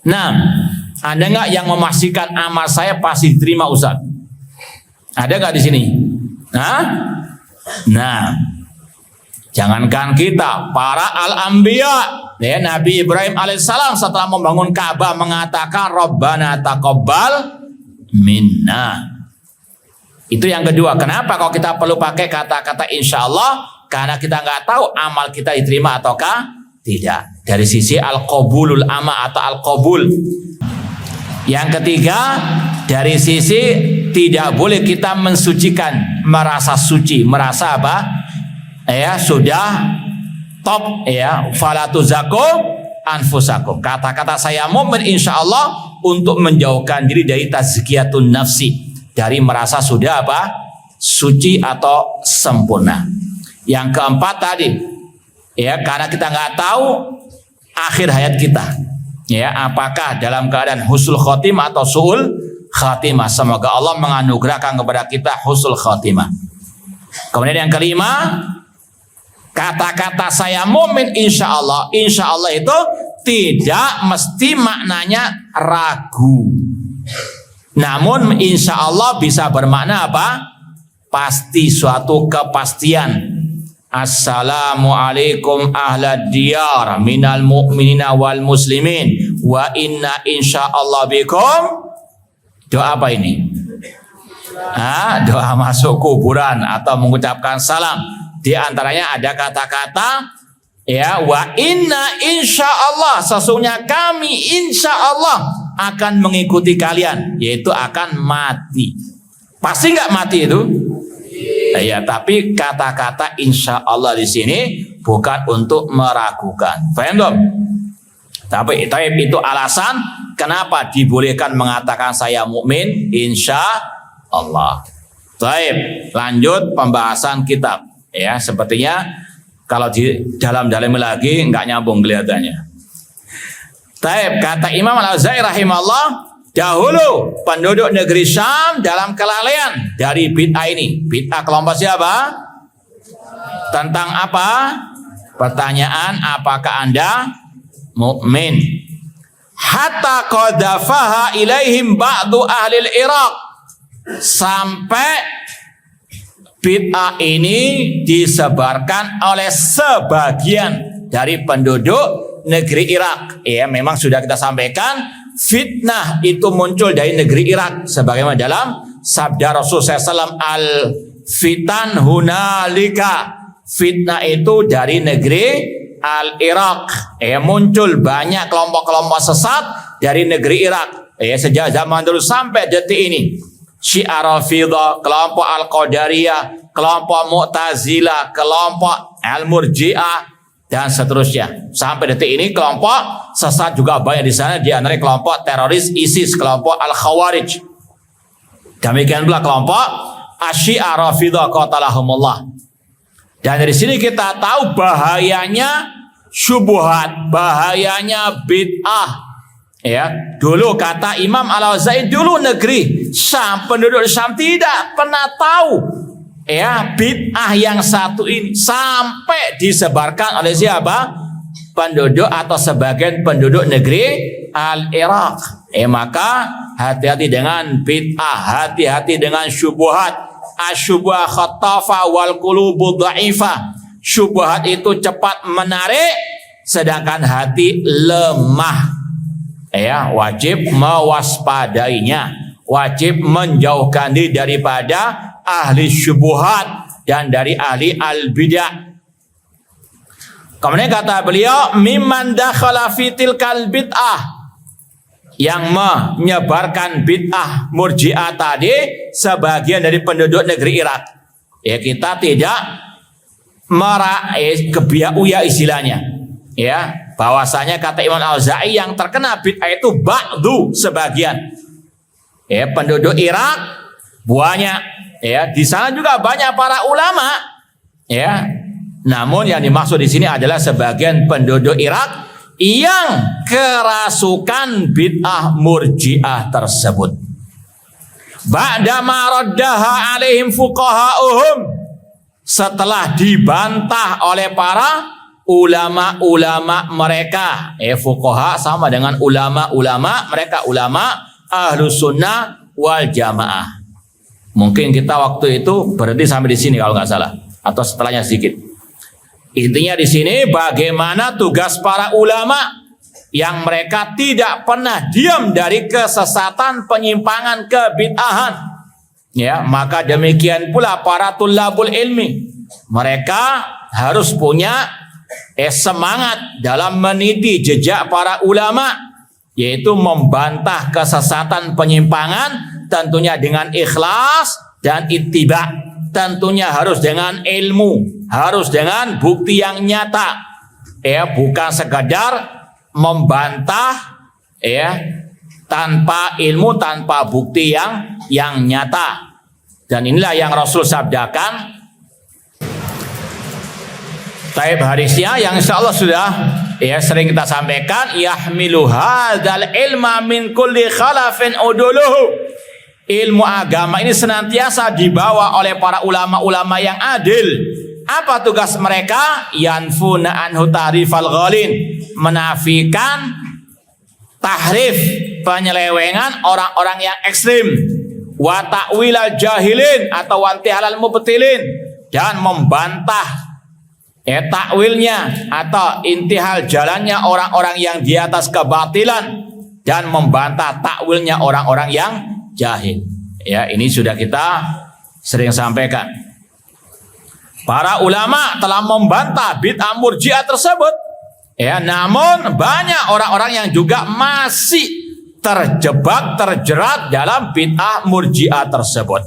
Nah, ada nggak yang memastikan amal saya pasti diterima Ustaz? Ada nggak di sini? Nah, jangankan kita, para al-anbiya, ya, Nabi Ibrahim alaihissalam setelah membangun Ka'bah mengatakan Rabbana taqabbal minna. Itu yang kedua. Kenapa kalau kita perlu pakai kata-kata insya Allah? Karena kita nggak tahu amal kita diterima ataukah tidak. Dari sisi al-qabulul ama atau al-qabul. Yang ketiga, dari sisi tidak boleh kita mensucikan, merasa suci, merasa apa? Ya, sudah top ya, fala tuzaku anfusakum. Kata-kata saya mukmin insyaallah untuk menjauhkan diri dari tazkiyatun nafsi, dari merasa sudah apa? Suci atau sempurna. Yang keempat tadi ya, karena kita nggak tahu akhir hayat kita. Ya, apakah dalam keadaan husnul khotimah atau su'ul khatimah. Semoga Allah menganugerahkan kepada kita husnul khotimah. Kemudian yang kelima, kata-kata saya mukmin insya Allah itu tidak mesti maknanya ragu. Namun insya Allah bisa bermakna apa? Pasti, suatu kepastian. Assalamualaikum ahlad diyar minal mu'minina wal muslimin wa inna insyaallah bikum. Doa apa ini? Doa masuk kuburan atau mengucapkan salam. Di antaranya ada kata-kata ya, wa inna insyaallah, sesungguhnya kami insyaallah akan mengikuti kalian, yaitu akan mati. Pasti nggak mati itu? Ya, tapi kata-kata insya Allah di sini bukan untuk meragukan. Paham dong? Tapi itu alasan kenapa dibolehkan mengatakan saya mukmin insya Allah. Baik, lanjut pembahasan kitab. Ya, sepertinya kalau di dalam-dalam lagi nggak nyambung kelihatannya. Baik, kata Imam Al-Auza'i rahimahullah, dahulu penduduk negeri Syam dalam kelalaian dari bid'ah ini. Bid'ah kelompok siapa? Tentang apa? Pertanyaan, apakah Anda mukmin? Hatta qadafaha ilaihim ba'du ahli Irak. Sampai bid'ah ini disebarkan oleh sebagian dari penduduk negeri Irak. Ya, memang sudah kita sampaikan, fitnah itu muncul dari negeri Irak sebagaimana dalam sabda Rasul SAW, al-fitan hunalika, fitnah itu dari negeri al-Irak. Muncul banyak kelompok-kelompok sesat dari negeri Irak sejak zaman dulu sampai detik ini. Syiah Rafidah, kelompok Al-Qadariyah, kelompok Mu'tazilah, kelompok Al-Murji'ah, dan seterusnya. Sampai detik ini kelompok sesat juga banyak di sana, di antara kelompok teroris ISIS, kelompok Al-Khawarij. Demikian pula kelompok Asyiah Rafidah qatalahumullah. Dan dari sini kita tahu bahayanya syubhat, bahayanya bid'ah. Ya, dulu kata Imam Al-Auza'i, dulu negeri Syam, penduduk Syam tidak pernah tahu ya bid'ah yang satu ini sampai disebarkan oleh siapa? Penduduk atau sebagian penduduk negeri Al-Iraq. Maka hati-hati dengan bid'ah, hati-hati dengan syubhat. Asyubha khattafa wal qulubu dha'ifa. Syubhat itu cepat menarik, sedangkan hati lemah. Ya, wajib mewaspadainya, wajib menjauhkan diri daripada ahli syubhat dan dari ahli al-bid'ah. Kemudian kata beliau, mimman dakhala fi tilkal bid'ah, yang menyebarkan bid'ah murji'ah tadi sebagian dari penduduk negeri Irak. Ya, kita tidak kebiauya istilahnya. Ya, bahwasanya kata Imam Al-Auza'i yang terkena bid'ah itu ba'du, sebagian. Ya, penduduk Irak banyak Ya, di sana juga banyak para ulama. Ya, namun yang dimaksud di sini adalah sebagian penduduk Irak yang kerasukan bid'ah murji'ah tersebut. Ba'dama raddaha alaihim fuqaha'uhum, setelah dibantah oleh para ulama-ulama mereka. Fuqaha sama dengan ulama-ulama, mereka ulama ahlus sunnah wal jamaah. Mungkin kita waktu itu berhenti sampai di sini kalau nggak salah, atau setelahnya sedikit. Intinya di sini bagaimana tugas para ulama yang mereka tidak pernah diam dari kesesatan, penyimpangan, kebid'ahan. Ya, maka demikian pula para tulabul ilmi. Mereka harus punya semangat dalam meniti jejak para ulama, yaitu membantah kesesatan, penyimpangan, tentunya dengan ikhlas dan ittiba. Tentunya harus dengan ilmu, harus dengan bukti yang nyata. Ya, bukan sekadar membantah ya tanpa ilmu, tanpa bukti yang nyata. Dan inilah yang Rasul sabdakan. Taib hadisnya yang insyaallah sudah ya sering kita sampaikan, yahmilu hadzal ilma min kulli khalafin uduluhu. Ilmu agama ini senantiasa dibawa oleh para ulama-ulama yang adil. Apa tugas mereka? Yanfuna anhu tahrifal ghalin, menafikan tahrif, penyelewengan orang-orang yang ekstrim, wa ta'wilal jahilin atau wantihalal mubtilin, dan membantah takwilnya atau intihal jalannya orang-orang yang di atas kebatilan, dan membantah takwilnya orang-orang yang jahil. Ya, ini sudah kita sering sampaikan. Para ulama telah membantah bid'ah murji'ah tersebut. Ya, namun banyak orang-orang yang juga masih terjebak, terjerat dalam bid'ah murji'ah tersebut.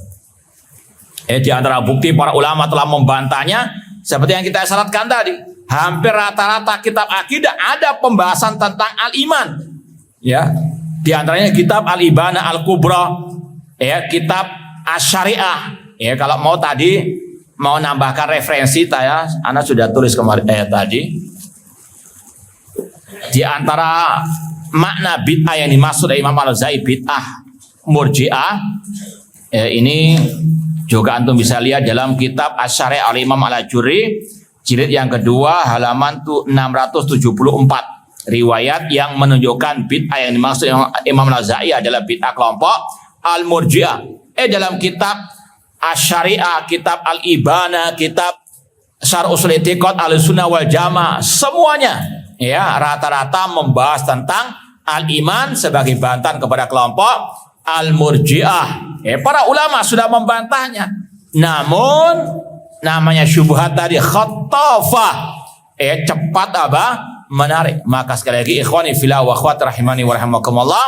Di antara bukti para ulama telah membantahnya, seperti yang kita syaratkan tadi, hampir rata-rata kitab akidah ada pembahasan tentang al-iman. Ya, di antaranya kitab Al-Ibana Al-Kubra, ya, kitab Asy-Syariah. Ya, kalau mau tadi mau nambahkan referensi saya, Anda sudah tulis kemarin tadi. Di antara makna bid'ah yang dimaksud oleh Imam Al-Ghazali bid'ah murji'ah, ini juga antum bisa lihat dalam kitab Asy-Syariah Al-Imam Al-Ajurri, jilid yang kedua halaman 674. Riwayat yang menunjukkan bid'ah yang dimaksud Imam Al-Ghazali adalah bid'ah kelompok Al-Murji'ah. Dalam kitab Asy-Syariah, kitab Al-Ibana, kitab Syarh Ushul I'tiqad Ahlussunnah wal Jamaah, semuanya ya rata-rata membahas tentang al-iman sebagai bantahan kepada kelompok Al-Murji'ah. Para ulama sudah membantahnya. Namun namanya syubhat tadi khattafah, cepat apa? Menarik. Maka sekali lagi ikhwani fillah wa akhwat rahimani wa rahimakumullah,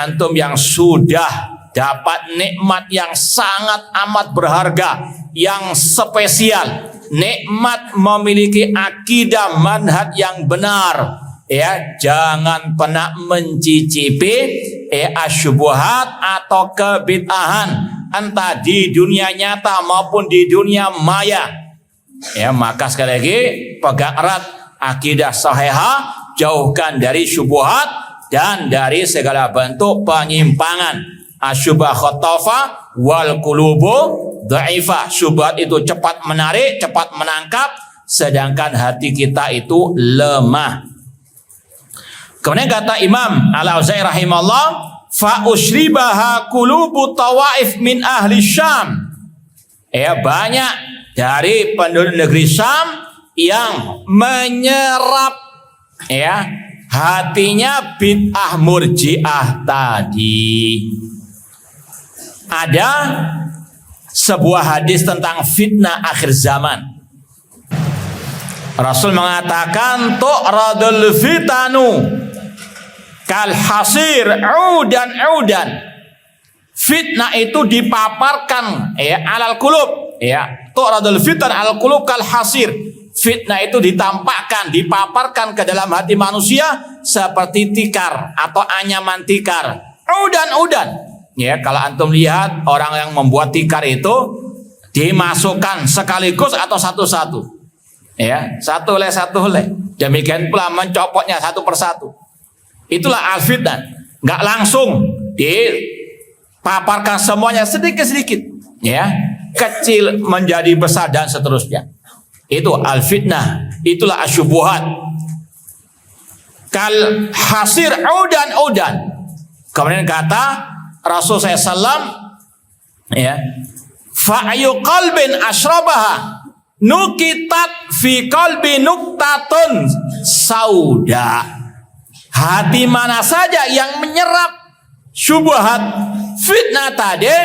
antum yang sudah dapat nikmat yang sangat amat berharga, yang spesial, nikmat memiliki akidah manhaj yang benar, jangan pernah mencicipi asyubuhat atau kebid'ahan, entah di dunia nyata maupun di dunia maya. Maka sekali lagi pegang erat akidah sahihah, jauhkan dari syubhat dan dari segala bentuk penyimpangan. Asyubah khattafa wal qulubu dhaifah. Syubhat itu cepat menarik, cepat menangkap, sedangkan hati kita itu lemah. Kemudian kata Imam Al-Auza'i rahimahullah, fa usyribaha qulubu tawaif min ahli Syam. Banyak dari penduduk negeri Syam yang menyerap hatinya bid'ah murji'ah tadi. Ada sebuah hadis tentang fitnah akhir zaman. Rasul mengatakan tu'radul fitanu kal hasir udan. Fitnah itu dipaparkan alal qulub, tu'radul fitan alal qulub kal hasir. Fitnah itu ditampakkan, dipaparkan ke dalam hati manusia seperti tikar atau anyaman tikar. Udan. Ya, kalau antum lihat orang yang membuat tikar itu dimasukkan sekaligus atau satu-satu. Ya, satu helai. Demikian pula mencopotnya satu persatu. Itulah al-fitnah. Enggak langsung dipaparkan semuanya sedikit-sedikit. Ya, kecil menjadi besar dan seterusnya. Itu al-fitnah. Itulah asyubuhat. Kal hasir udan. Kemudian kata Rasul SAW, ya, fa'ayu qalbin asyrabaha nukitat fi qalbi nuktatun sauda. Hati mana saja yang menyerap syubhat fitnah tadi,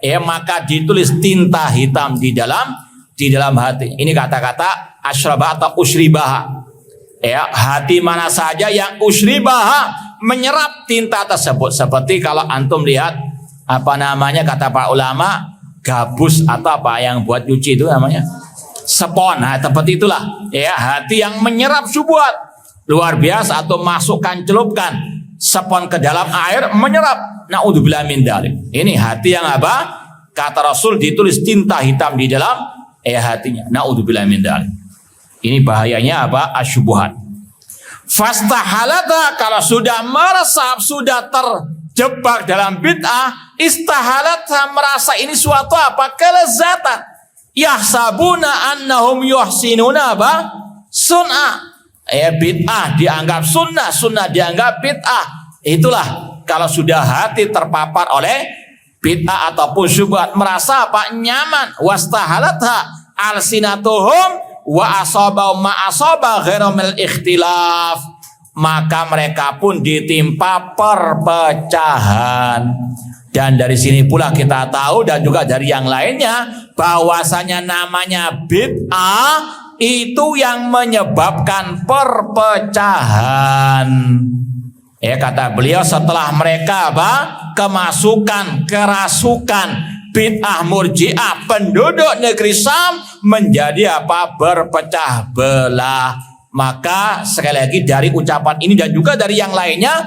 ya, maka ditulis tinta hitam di dalam hati. Ini kata-kata asyrabah atau usribaha. Ya, hati mana saja yang usribaha, menyerap tinta tersebut. Seperti kalau antum lihat kata para ulama, gabus atau apa yang buat cuci itu namanya spon. Nah, seperti itulah, ya, hati yang menyerap syubhat luar biasa, atau celupkan spon ke dalam air menyerap. Naudzubillah min dzalik. Ini hati yang apa? Kata Rasul ditulis tinta hitam di dalam hatinya. Naudzubillah min dzalik. Ini bahayanya apa? Asyubuhat. Fastahalata, kalau sudah meresap, sudah terjebak dalam bid'ah, istahalata, merasa ini suatu apa? Kelezatan. Yahsabuna annahum yuhsinuna apa? Sunnah. Bid'ah dianggap sunnah, sunnah dianggap bid'ah. Itulah kalau sudah hati terpapar oleh bid'ah ataupun syubhat, merasa apa? Nyaman. Wastahalatha alsinatuhum wa asabau ma asaba ghairul ikhtilaf, maka mereka pun ditimpa perpecahan. Dan dari sini pula kita tahu, dan juga dari yang lainnya, bahwasanya namanya bid'ah itu yang menyebabkan perpecahan. Ya, kata beliau, setelah mereka kemasukan, kerasukan bid'ah murji'ah, penduduk negeri Syam menjadi berpecah belah. Maka sekali lagi dari ucapan ini dan juga dari yang lainnya,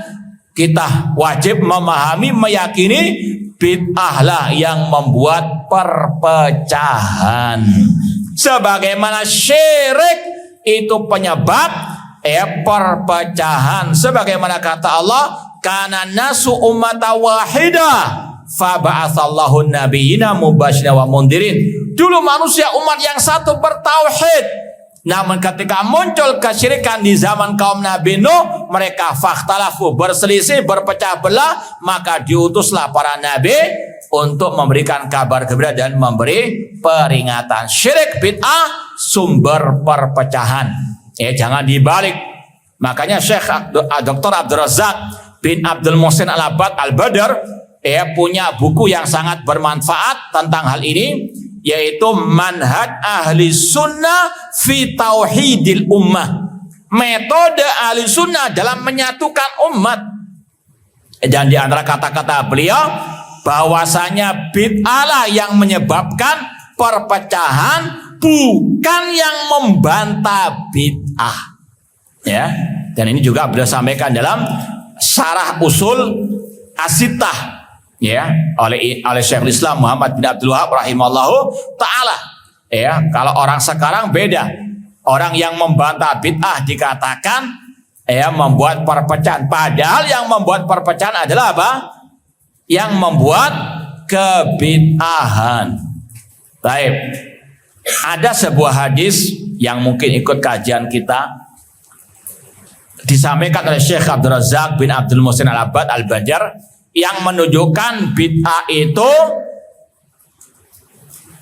kita wajib memahami, meyakini bid'ah lah yang membuat perpecahan. Sebagaimana syirik itu penyebab perpecahan. Sebagaimana kata Allah, kana nasu ummata wahidah faba'atsallahu nabiyina mubasyirin wa mundirin. Dulu manusia umat yang satu bertauhid, namun ketika muncul kesyirikan di zaman kaum Nabi Nuh, mereka fakhtalafu, berselisih, berpecah belah, maka diutuslah para nabi untuk memberikan kabar gembira dan memberi peringatan. Syirik bid'ah sumber perpecahan. Jangan dibalik. Makanya Syekh Dr. Abdul Razak bin Abdul Muhsin Al-Abbad Al-Badr punya buku yang sangat bermanfaat tentang hal ini, yaitu Manhaj Ahli Sunnah fi Tauhidil Ummah, metode ahli sunnah dalam menyatukan umat. Dan di antara kata-kata beliau, bahwasanya bid'ah lah yang menyebabkan perpecahan, bukan yang membantah bid'ah. Ya, dan ini juga beliau sampaikan dalam Syarah Usul As-Sittah, ya, oleh Syekhul Islam Muhammad bin Abdul Wahab rahimallahu taala. Ya, kalau orang sekarang beda. Orang yang membantah bid'ah dikatakan membuat perpecahan, padahal yang membuat perpecahan adalah apa? Yang membuat kebid'ahan. Baik. Ada sebuah hadis yang mungkin ikut kajian kita, disampaikan oleh Syekh Abdul Razak bin Abdul Muhsin Al-Abbad Al-Badr, yang menunjukkan bid'ah itu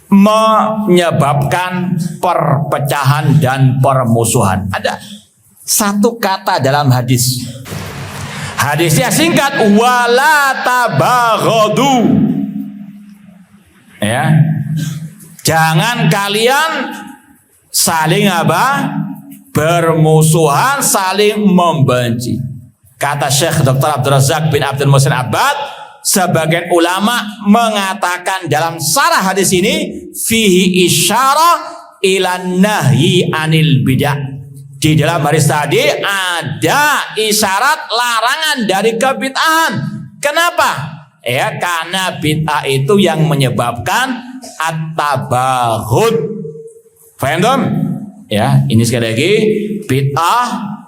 menyebabkan perpecahan dan permusuhan. Ada satu kata dalam hadis. Hadisnya singkat, wala tabaghadu. Ya. Jangan kalian saling bermusuhan, saling membenci. Kata Syekh Dr. Abdul Razak bin Abdul Muhsin Al-Abbad, sebagian ulama mengatakan dalam syarah hadis ini, fihi isyarah ilan nahyi anil bid'ah. Di dalam hadis tadi ada isyarat larangan dari kebid'ahan. Kenapa? Ya, karena bid'ah itu yang menyebabkan at-tabaghud. Paham dong? Ya, ini sekali lagi bid'ah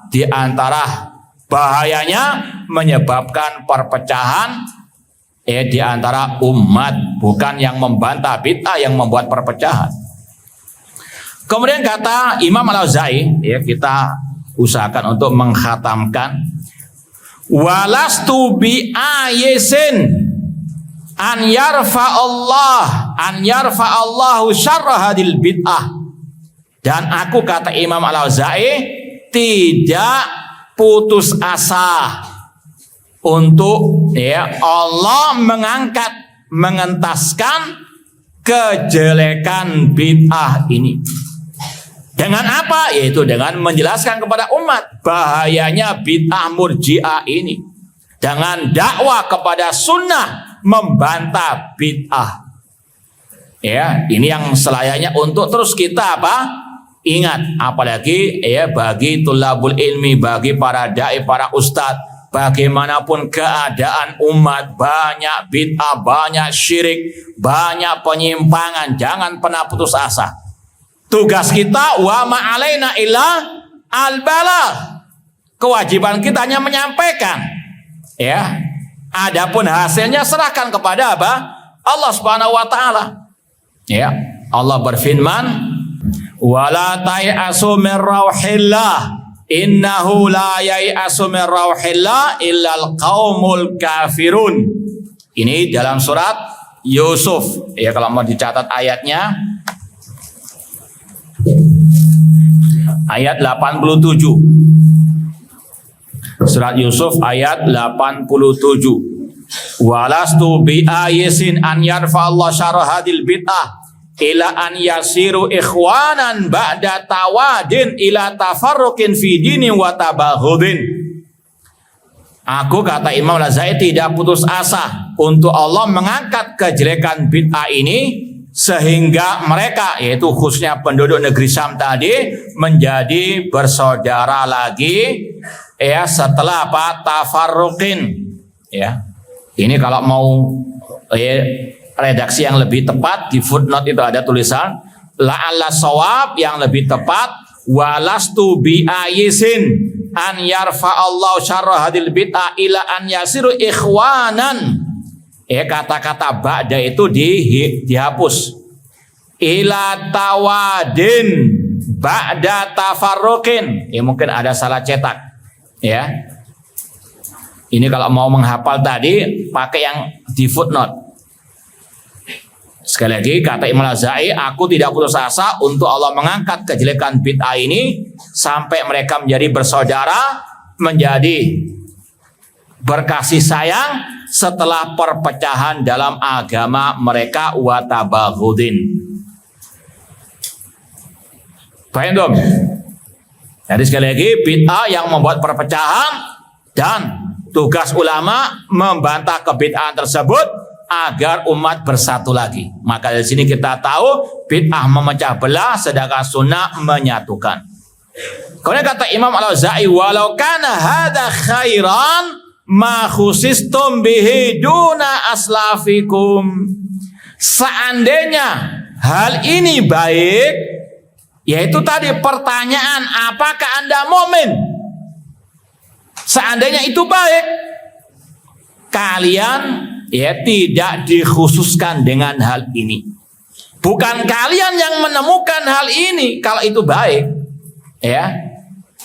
di antara bahayanya menyebabkan perpecahan di antara umat, bukan yang membantah bid'ah yang membuat perpecahan. Kemudian kata Imam Al-Auza'i, ya, kita usahakan untuk mengkhatamkan, walastu bi ayisin an yarfa Allahu syarra hadil bid'ah. Dan aku, kata Imam Al-Auza'i, tidak putus asa untuk Allah mengentaskan kejelekan bid'ah ini. Dengan apa? Yaitu dengan menjelaskan kepada umat bahayanya bid'ah murji'ah ini, dengan dakwah kepada sunnah membantah bid'ah. Ya, ini yang selayaknya untuk terus kita ingat, apalagi bagi tulabul ilmi, bagi para dai, para ustadz, bagaimanapun keadaan umat, banyak bid'ah, banyak syirik, banyak penyimpangan, jangan pernah putus asa. Tugas kita wa ma'alaina illa al-balagh. Kewajiban kita hanya menyampaikan. Ya. Adapun hasilnya serahkan kepada Allah Subhanahu wa taala. Ya. Allah berfirman, wala tai'asu min rauhillah innahu la yai'asu min rauhillah illal qaumul kafirun. Ini dalam surat Yusuf. Ya, kalau mau dicatat ayatnya, ayat 87. Surat Yusuf ayat 87. Walastu bi ayisin an yarfa Allah syarra hadil bid'ah ila an yasiru ikhwanan ba'da tawadin ila tafarruqin fi dini wa tabaghudin. Aku, kata Imam Al-Auza'i, tidak putus asa untuk Allah mengangkat kejelekan bid'ah ini sehingga mereka, yaitu khususnya penduduk negeri Syam tadi, menjadi bersaudara lagi setelah tafarruqin. Ya. Ini kalau mau redaksi yang lebih tepat, di footnote itu ada tulisan la'alla shawab, yang lebih tepat walastu bi ayisin an yarfa Allah syarra hadil bid'ah ila an yasiru ikhwanan. Kata-kata ba'da itu dihapus. Ila tawadin ba'da tafarruqin. Mungkin ada salah cetak. Ya. Ini kalau mau menghafal tadi pakai yang di footnote. Sekali lagi, kata Imam Al-Auza'i, aku tidak putus asa untuk Allah mengangkat kejelekan bid'ah ini sampai mereka menjadi bersaudara, menjadi berkasih sayang setelah perpecahan dalam agama mereka wa tabaghudin. Paham dong? Jadi sekali lagi, bid'ah yang membuat perpecahan, dan tugas ulama membantah kebid'ahan tersebut agar umat bersatu lagi. Maka dari sini kita tahu bid'ah memecah belah, sedangkan sunnah menyatukan. Kemudian kata Imam Al-Auza'i, walau kana hadza khairan ma khusistum bihi duna aslafikum. Seandainya hal ini baik, yaitu tadi pertanyaan, apakah Anda mukmin? Seandainya itu baik, kalian tidak dikhususkan dengan hal ini. Bukan kalian yang menemukan hal ini kalau itu baik,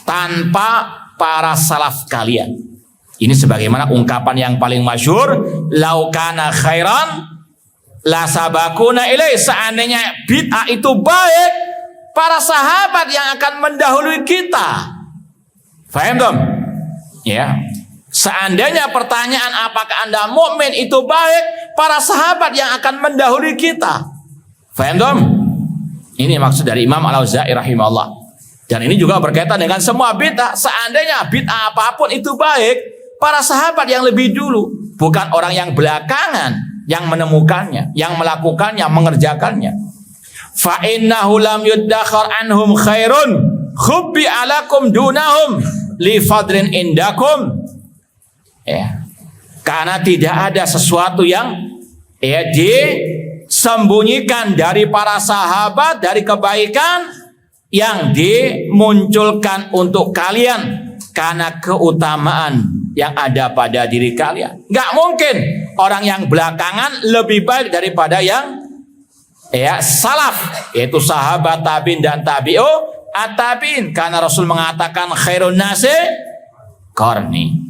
tanpa para salaf kalian. Ini sebagaimana ungkapan yang paling masyhur, lau kana khairan la sabakuna ilaih. Seandainya bid'ah itu baik, para sahabat yang akan mendahului kita. Faham dong? Ya. Seandainya pertanyaan apakah Anda mukmin itu baik, para sahabat yang akan mendahului kita. Faham dong? Ini maksud dari Imam Al-Auza'i rahimahullah. Dan ini juga berkaitan dengan semua bid'ah. Seandainya bid'ah apapun itu baik, para sahabat yang lebih dulu, bukan orang yang belakangan yang menemukannya, yang melakukannya, mengerjakannya. Fa innahu lam yuddakhar anhum khairun khubbi alakum dunahum li fadrin indakum. Karena tidak ada sesuatu yang disembunyikan dari para sahabat, dari kebaikan yang dimunculkan untuk kalian karena keutamaan yang ada pada diri kalian. Nggak mungkin orang yang belakangan lebih baik daripada yang salaf, yaitu sahabat, tabi'in dan at-tabi'in. Karena Rasul mengatakan khairun nasi qarni.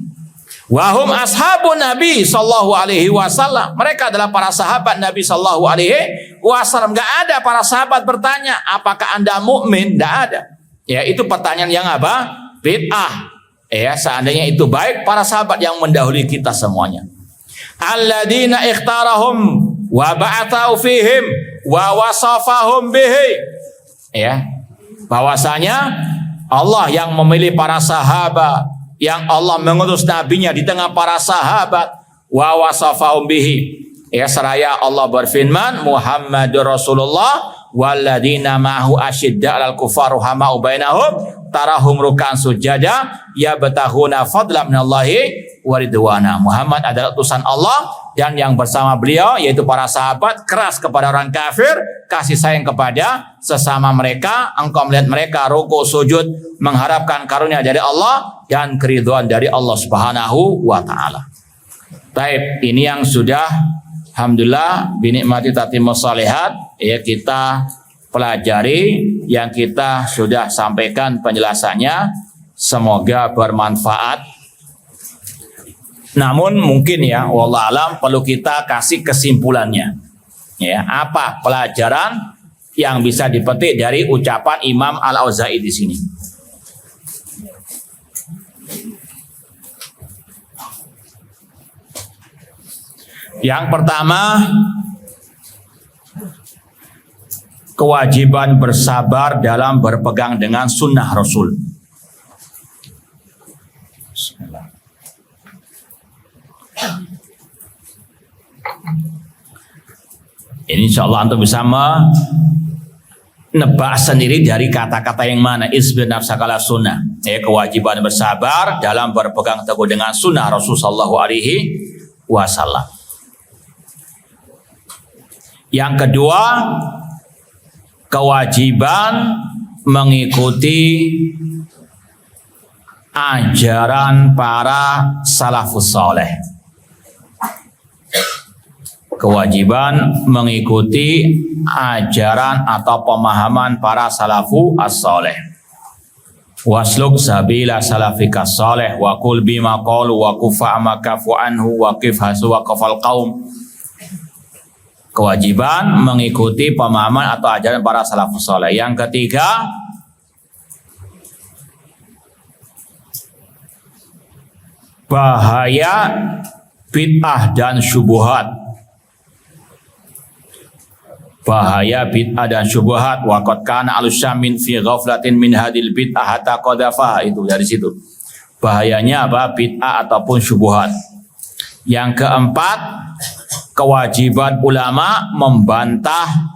Wahum ashabun Nabi sallallahu alaihi wasallam. Mereka adalah para sahabat Nabi sallallahu alaihi wasallam. Enggak ada para sahabat bertanya, apakah Anda mukmin? Enggak ada. Ya, itu pertanyaan yang apa? Bid'ah. Ya, seandainya itu baik, para sahabat yang mendahului kita semuanya. Alladzina ikhtarahum wa ba'athu fihim wa wasafahum bihi. Ya. Bahwasanya Allah yang memilih para sahabat, yang Allah mengutus nabinya di tengah para sahabat, wa wasafahum bihi. Ya, seraya Allah berfirman, Muhammadur Rasulullah walladzina ma'ahu asyidda 'alal kuffari rahamau bainahum tarahum ruk'an sujada yabtaghuna fadlan minallahi wa ridwana. Muhammad adalah utusan Allah dan yang bersama beliau yaitu para sahabat keras kepada orang kafir, kasih sayang kepada sesama mereka. Engkau melihat mereka ruku sujud mengharapkan karunia dari Allah dan keridhaan dari Allah Subhanahu wa taala. Baik, ini yang sudah alhamdulillah binikmati tatimmus shalihat ya kita pelajari, yang kita sudah sampaikan penjelasannya, semoga bermanfaat. Namun mungkin ya wallahu alam perlu kita kasih kesimpulannya. Ya, apa pelajaran yang bisa dipetik dari ucapan Imam Al-Auza'i di sini? Yang pertama, kewajiban bersabar dalam berpegang dengan sunnah Rasul. Ini insya Allah antum bisa menebak sendiri dari kata-kata yang mana. Isbir nafsakala sunnah. Kewajiban bersabar dalam berpegang teguh dengan sunnah Rasul sallallahu alaihi wasallam. Yang kedua, kewajiban mengikuti ajaran para salafus saleh. Kewajiban mengikuti ajaran atau pemahaman para salafu as-saleh. Wasluk sabila salafika saleh wa qul bima qalu wa kufa ma kafu anhu wa qif hasu wa qafal qaum. Kewajiban mengikuti pemahaman atau ajaran para salafus saleh. Yang ketiga, bahaya bid'ah dan syubhat. Bahaya bid'ah dan syubhat. Wa qad kana al-syamin fi ghaflatin min hadil bid'ah hatta qadafa. Itu dari situ. Bahayanya apa? Bid'ah ataupun syubhat. Yang keempat, kewajiban ulama membantah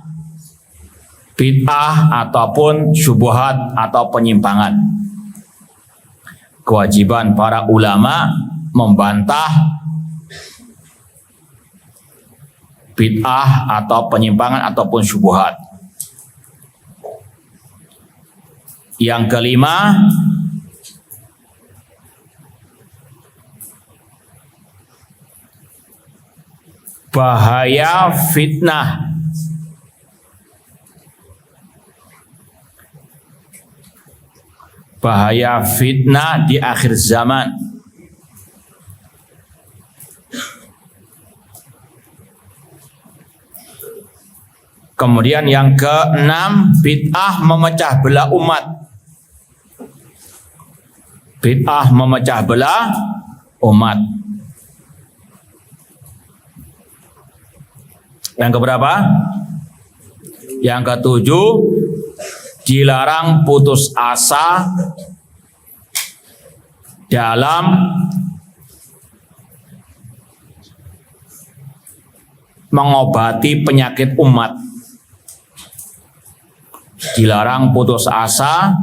bid'ah ataupun syubhat atau penyimpangan. Kewajiban para ulama membantah bid'ah atau penyimpangan ataupun syubhat. Yang kelima, bahaya fitnah. Bahaya fitnah di akhir zaman. Kemudian yang keenam, bid'ah memecah belah umat. Bid'ah memecah belah umat. Yang keberapa? Yang ketujuh, dilarang putus asa dalam mengobati penyakit umat. Dilarang putus asa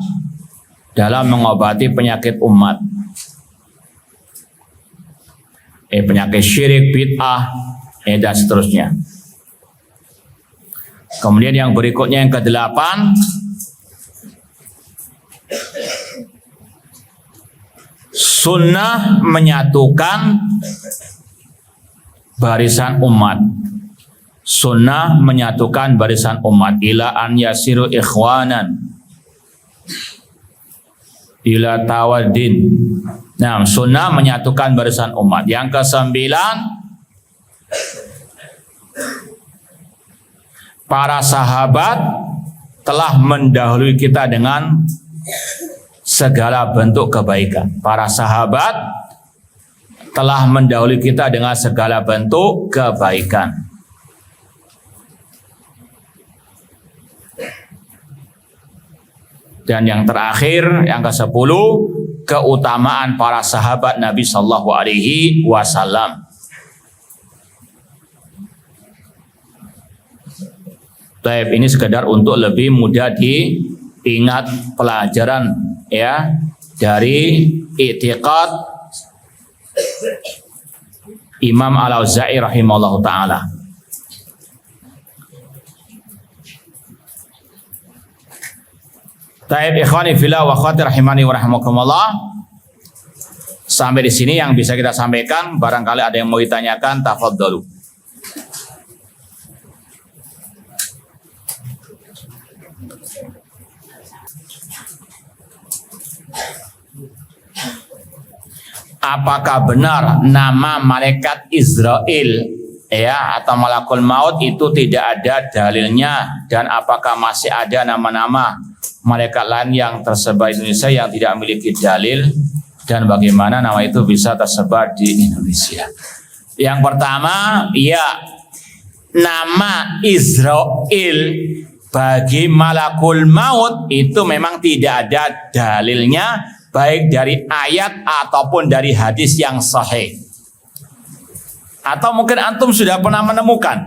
dalam mengobati penyakit umat. penyakit syirik, bid'ah, dan seterusnya. Kemudian yang berikutnya yang ke-8, sunnah menyatukan barisan umat. Sunnah menyatukan barisan umat ila an yasiru ikhwanan ila tawaddin. Nah, sunnah menyatukan barisan umat. Yang ke-9, para sahabat telah mendahului kita dengan segala bentuk kebaikan. Para sahabat telah mendahului kita dengan segala bentuk kebaikan. Dan yang terakhir, yang ke-10, keutamaan para sahabat Nabi Sallallahu Alaihi Wasallam. Baik, ini sekedar untuk lebih mudah diingat pelajaran ya dari i'tiqad Imam Al-Auza'i rahimahullahu taala. Taib ikhwani fillah wa akhwati rahimani wa rahimakumullah. Sampai di sini yang bisa kita sampaikan. Barangkali ada yang mau ditanyakan, tafadhalu. Apakah benar nama malaikat Israel ya atau malakul maut itu tidak ada dalilnya, dan apakah masih ada nama-nama malaikat lain yang tersebar di Indonesia yang tidak memiliki dalil, dan bagaimana nama itu bisa tersebar di Indonesia? Yang pertama, ya, nama Israel bagi malakul maut itu memang tidak ada dalilnya, baik dari ayat ataupun dari hadis yang sahih. Atau mungkin antum sudah pernah menemukan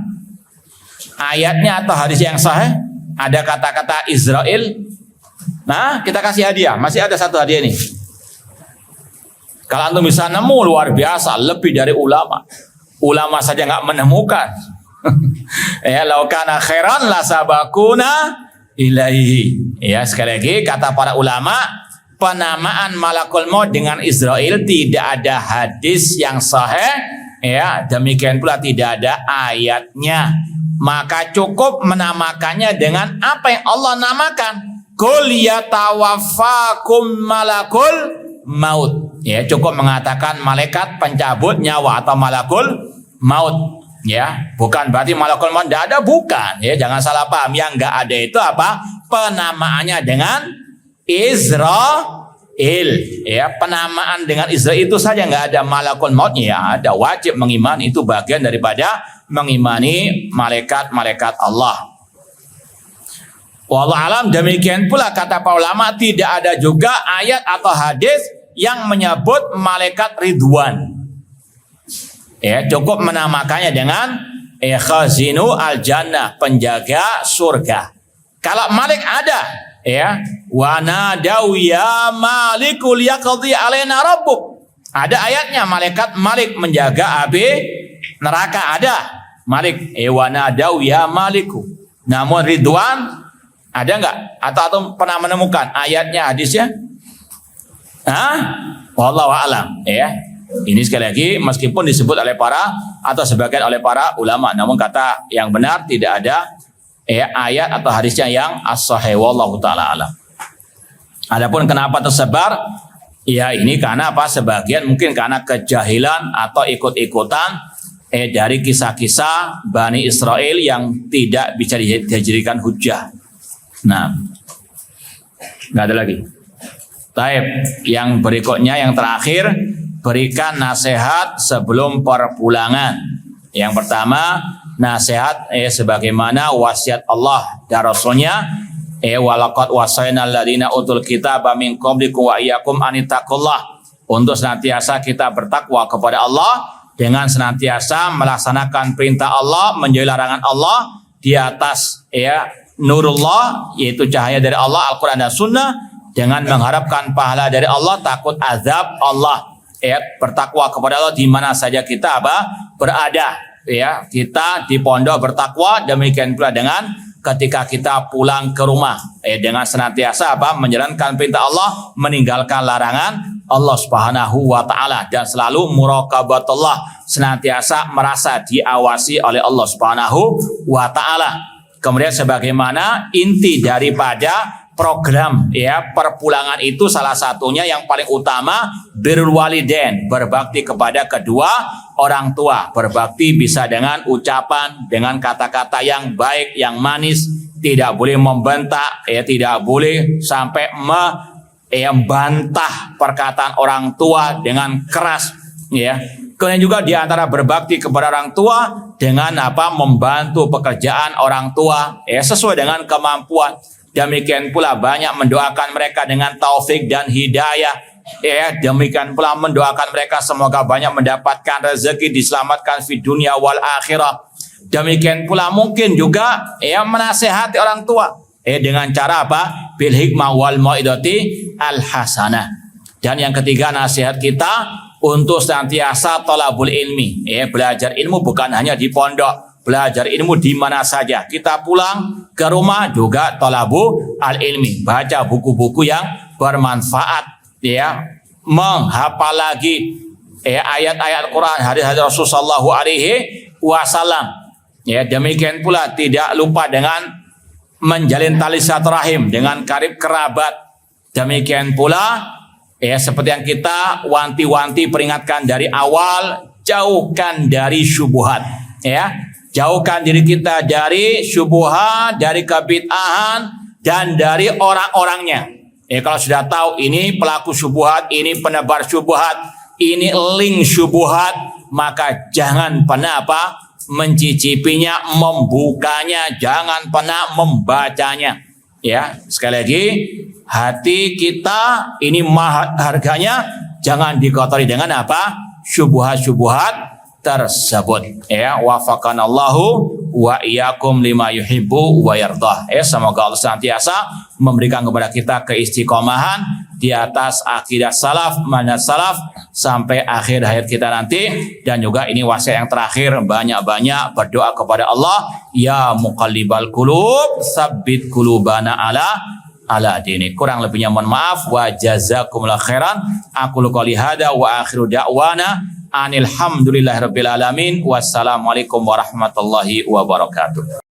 ayatnya atau hadis yang sahih ada kata-kata Israel. Nah, kita kasih hadiah. Masih ada satu hadiah nih. Kalau antum bisa nemu, luar biasa, lebih dari ulama. Ulama saja nggak menemukan. Ya, lau kana khairan la sabakuna ilaihi. Ya, sekali lagi kata para ulama, penamaan malakul maut dengan Israel tidak ada hadis yang sahih. Ya, demikian pula tidak ada ayatnya. Maka cukup menamakannya dengan apa yang Allah namakan. Qul yatawaffakum malakul maut. Ya, cukup mengatakan malaikat pencabut nyawa atau malakul maut. Ya, bukan berarti malakul maut tidak ada, bukan. Ya, jangan salah paham. Yang enggak ada itu apa? Penamaannya dengan Israel. Ya, penamaan dengan Israel itu saja, enggak ada malakul maut. Ya, ada, wajib mengimani, itu bagian daripada mengimani malaikat-malaikat Allah. Wallahu alam. Demikian pula kata para ulama, tidak ada juga ayat atau hadis yang menyebut malaikat Ridwan. Ya, cukup menamakannya dengan khazinu al-jannah, penjaga surga. Kalau malik ada, ya, wa nadau ya malikul yaqdi alaina rabbuk. Ada ayatnya, malaikat Malik menjaga api neraka, ada Malik, wa nadau ya maliku. Namun Ridwan ada enggak? Atau pernah menemukan ayatnya, hadisnya? Wallahu a'lam. Ya. Ini sekali lagi meskipun disebut oleh para atau sebagian oleh para ulama, namun kata yang benar tidak ada ayat atau hadisnya yang as-sahih, wallahu taala alam. Adapun kenapa tersebar? Ya, ini karena apa? Sebagian mungkin karena kejahilan atau ikut-ikutan dari kisah-kisah Bani Israel yang tidak bisa dijadikan hujah. Nah, nggak ada lagi. Taib, yang berikutnya, yang terakhir, berikan nasihat sebelum perpulangan. Yang pertama, nasihat sebagaimana wasiat Allah dan Rasulnya, walaqad wasayna alladziina utul kitaba min qablikum wa iyyakum anittaqullah, untuk senantiasa kita bertakwa kepada Allah dengan senantiasa melaksanakan perintah Allah, menjauhi larangan Allah, di atas nurullah, yaitu cahaya dari Allah, Al-Quran dan Sunnah, dengan mengharapkan pahala dari Allah, takut azab Allah. bertakwa kepada Allah di mana saja kita berada. Ya, kita di pondok bertakwa, demikian pula dengan ketika kita pulang ke rumah, dengan senantiasa menjalankan perintah Allah, meninggalkan larangan Allah Subhanahu wa taala, dan selalu muraqabatullah, senantiasa merasa diawasi oleh Allah Subhanahu wa taala. Kemudian sebagaimana inti daripada program perpulangan itu, salah satunya yang paling utama birrul walidain, berbakti kepada kedua orang tua. Berbakti bisa dengan ucapan, dengan kata-kata yang baik, yang manis, tidak boleh membentak, tidak boleh sampai membantah perkataan orang tua dengan keras, Kemudian juga di antara berbakti kepada orang tua dengan membantu pekerjaan orang tua sesuai dengan kemampuan. Demikian pula banyak mendoakan mereka dengan taufik dan hidayah. Demikian pula mendoakan mereka semoga banyak mendapatkan rezeki, diselamatkan di dunia wal akhirah. Demikian pula mungkin juga menasehati orang tua dengan cara bil hikmah wal mau'idati al hasanah. Dan yang ketiga, nasihat kita untuk senantiasa thalabul ilmi. Belajar ilmu bukan hanya di pondok, belajar ilmu di mana saja. Kita pulang ke rumah juga thalabu al ilmi, baca buku-buku yang bermanfaat, menghafal lagi ayat-ayat Quran, hadis-hadis Rasulullah sallallahu alaihi wasallam. Demikian pula tidak lupa dengan menjalin tali silaturahim dengan karib kerabat. Demikian pula seperti yang kita wanti-wanti peringatkan dari awal, jauhkan dari syubhat, jauhkan diri kita dari syubhat, dari kebid'ahan, dan dari orang-orangnya. Kalau sudah tahu ini pelaku syubhat, ini penebar syubhat, ini link syubhat, maka jangan pernah mencicipinya, membukanya, jangan pernah membacanya. Sekali lagi, hati kita ini harganya jangan dikotori dengan syubhat-syubhat tersebut. Wafaqanallahu wa iyyakum lima yuhibbu wa yardah. Semoga Allah senantiasa memberikan kepada kita keistiqomahan di atas akidah salaf, manhaj salaf sampai akhir hayat kita nanti. Dan juga ini wasiat yang terakhir, banyak-banyak berdoa kepada Allah, ya muqallibal qulub tsabbit qulubana ala dini. Kurang lebihnya mohon maaf, wa jazakumullahu khairan. Aku qouli hada wa akhiru da'wana anil hamdulillahirabbil alamin. Wassalamualaikum warahmatullahi wabarakatuh.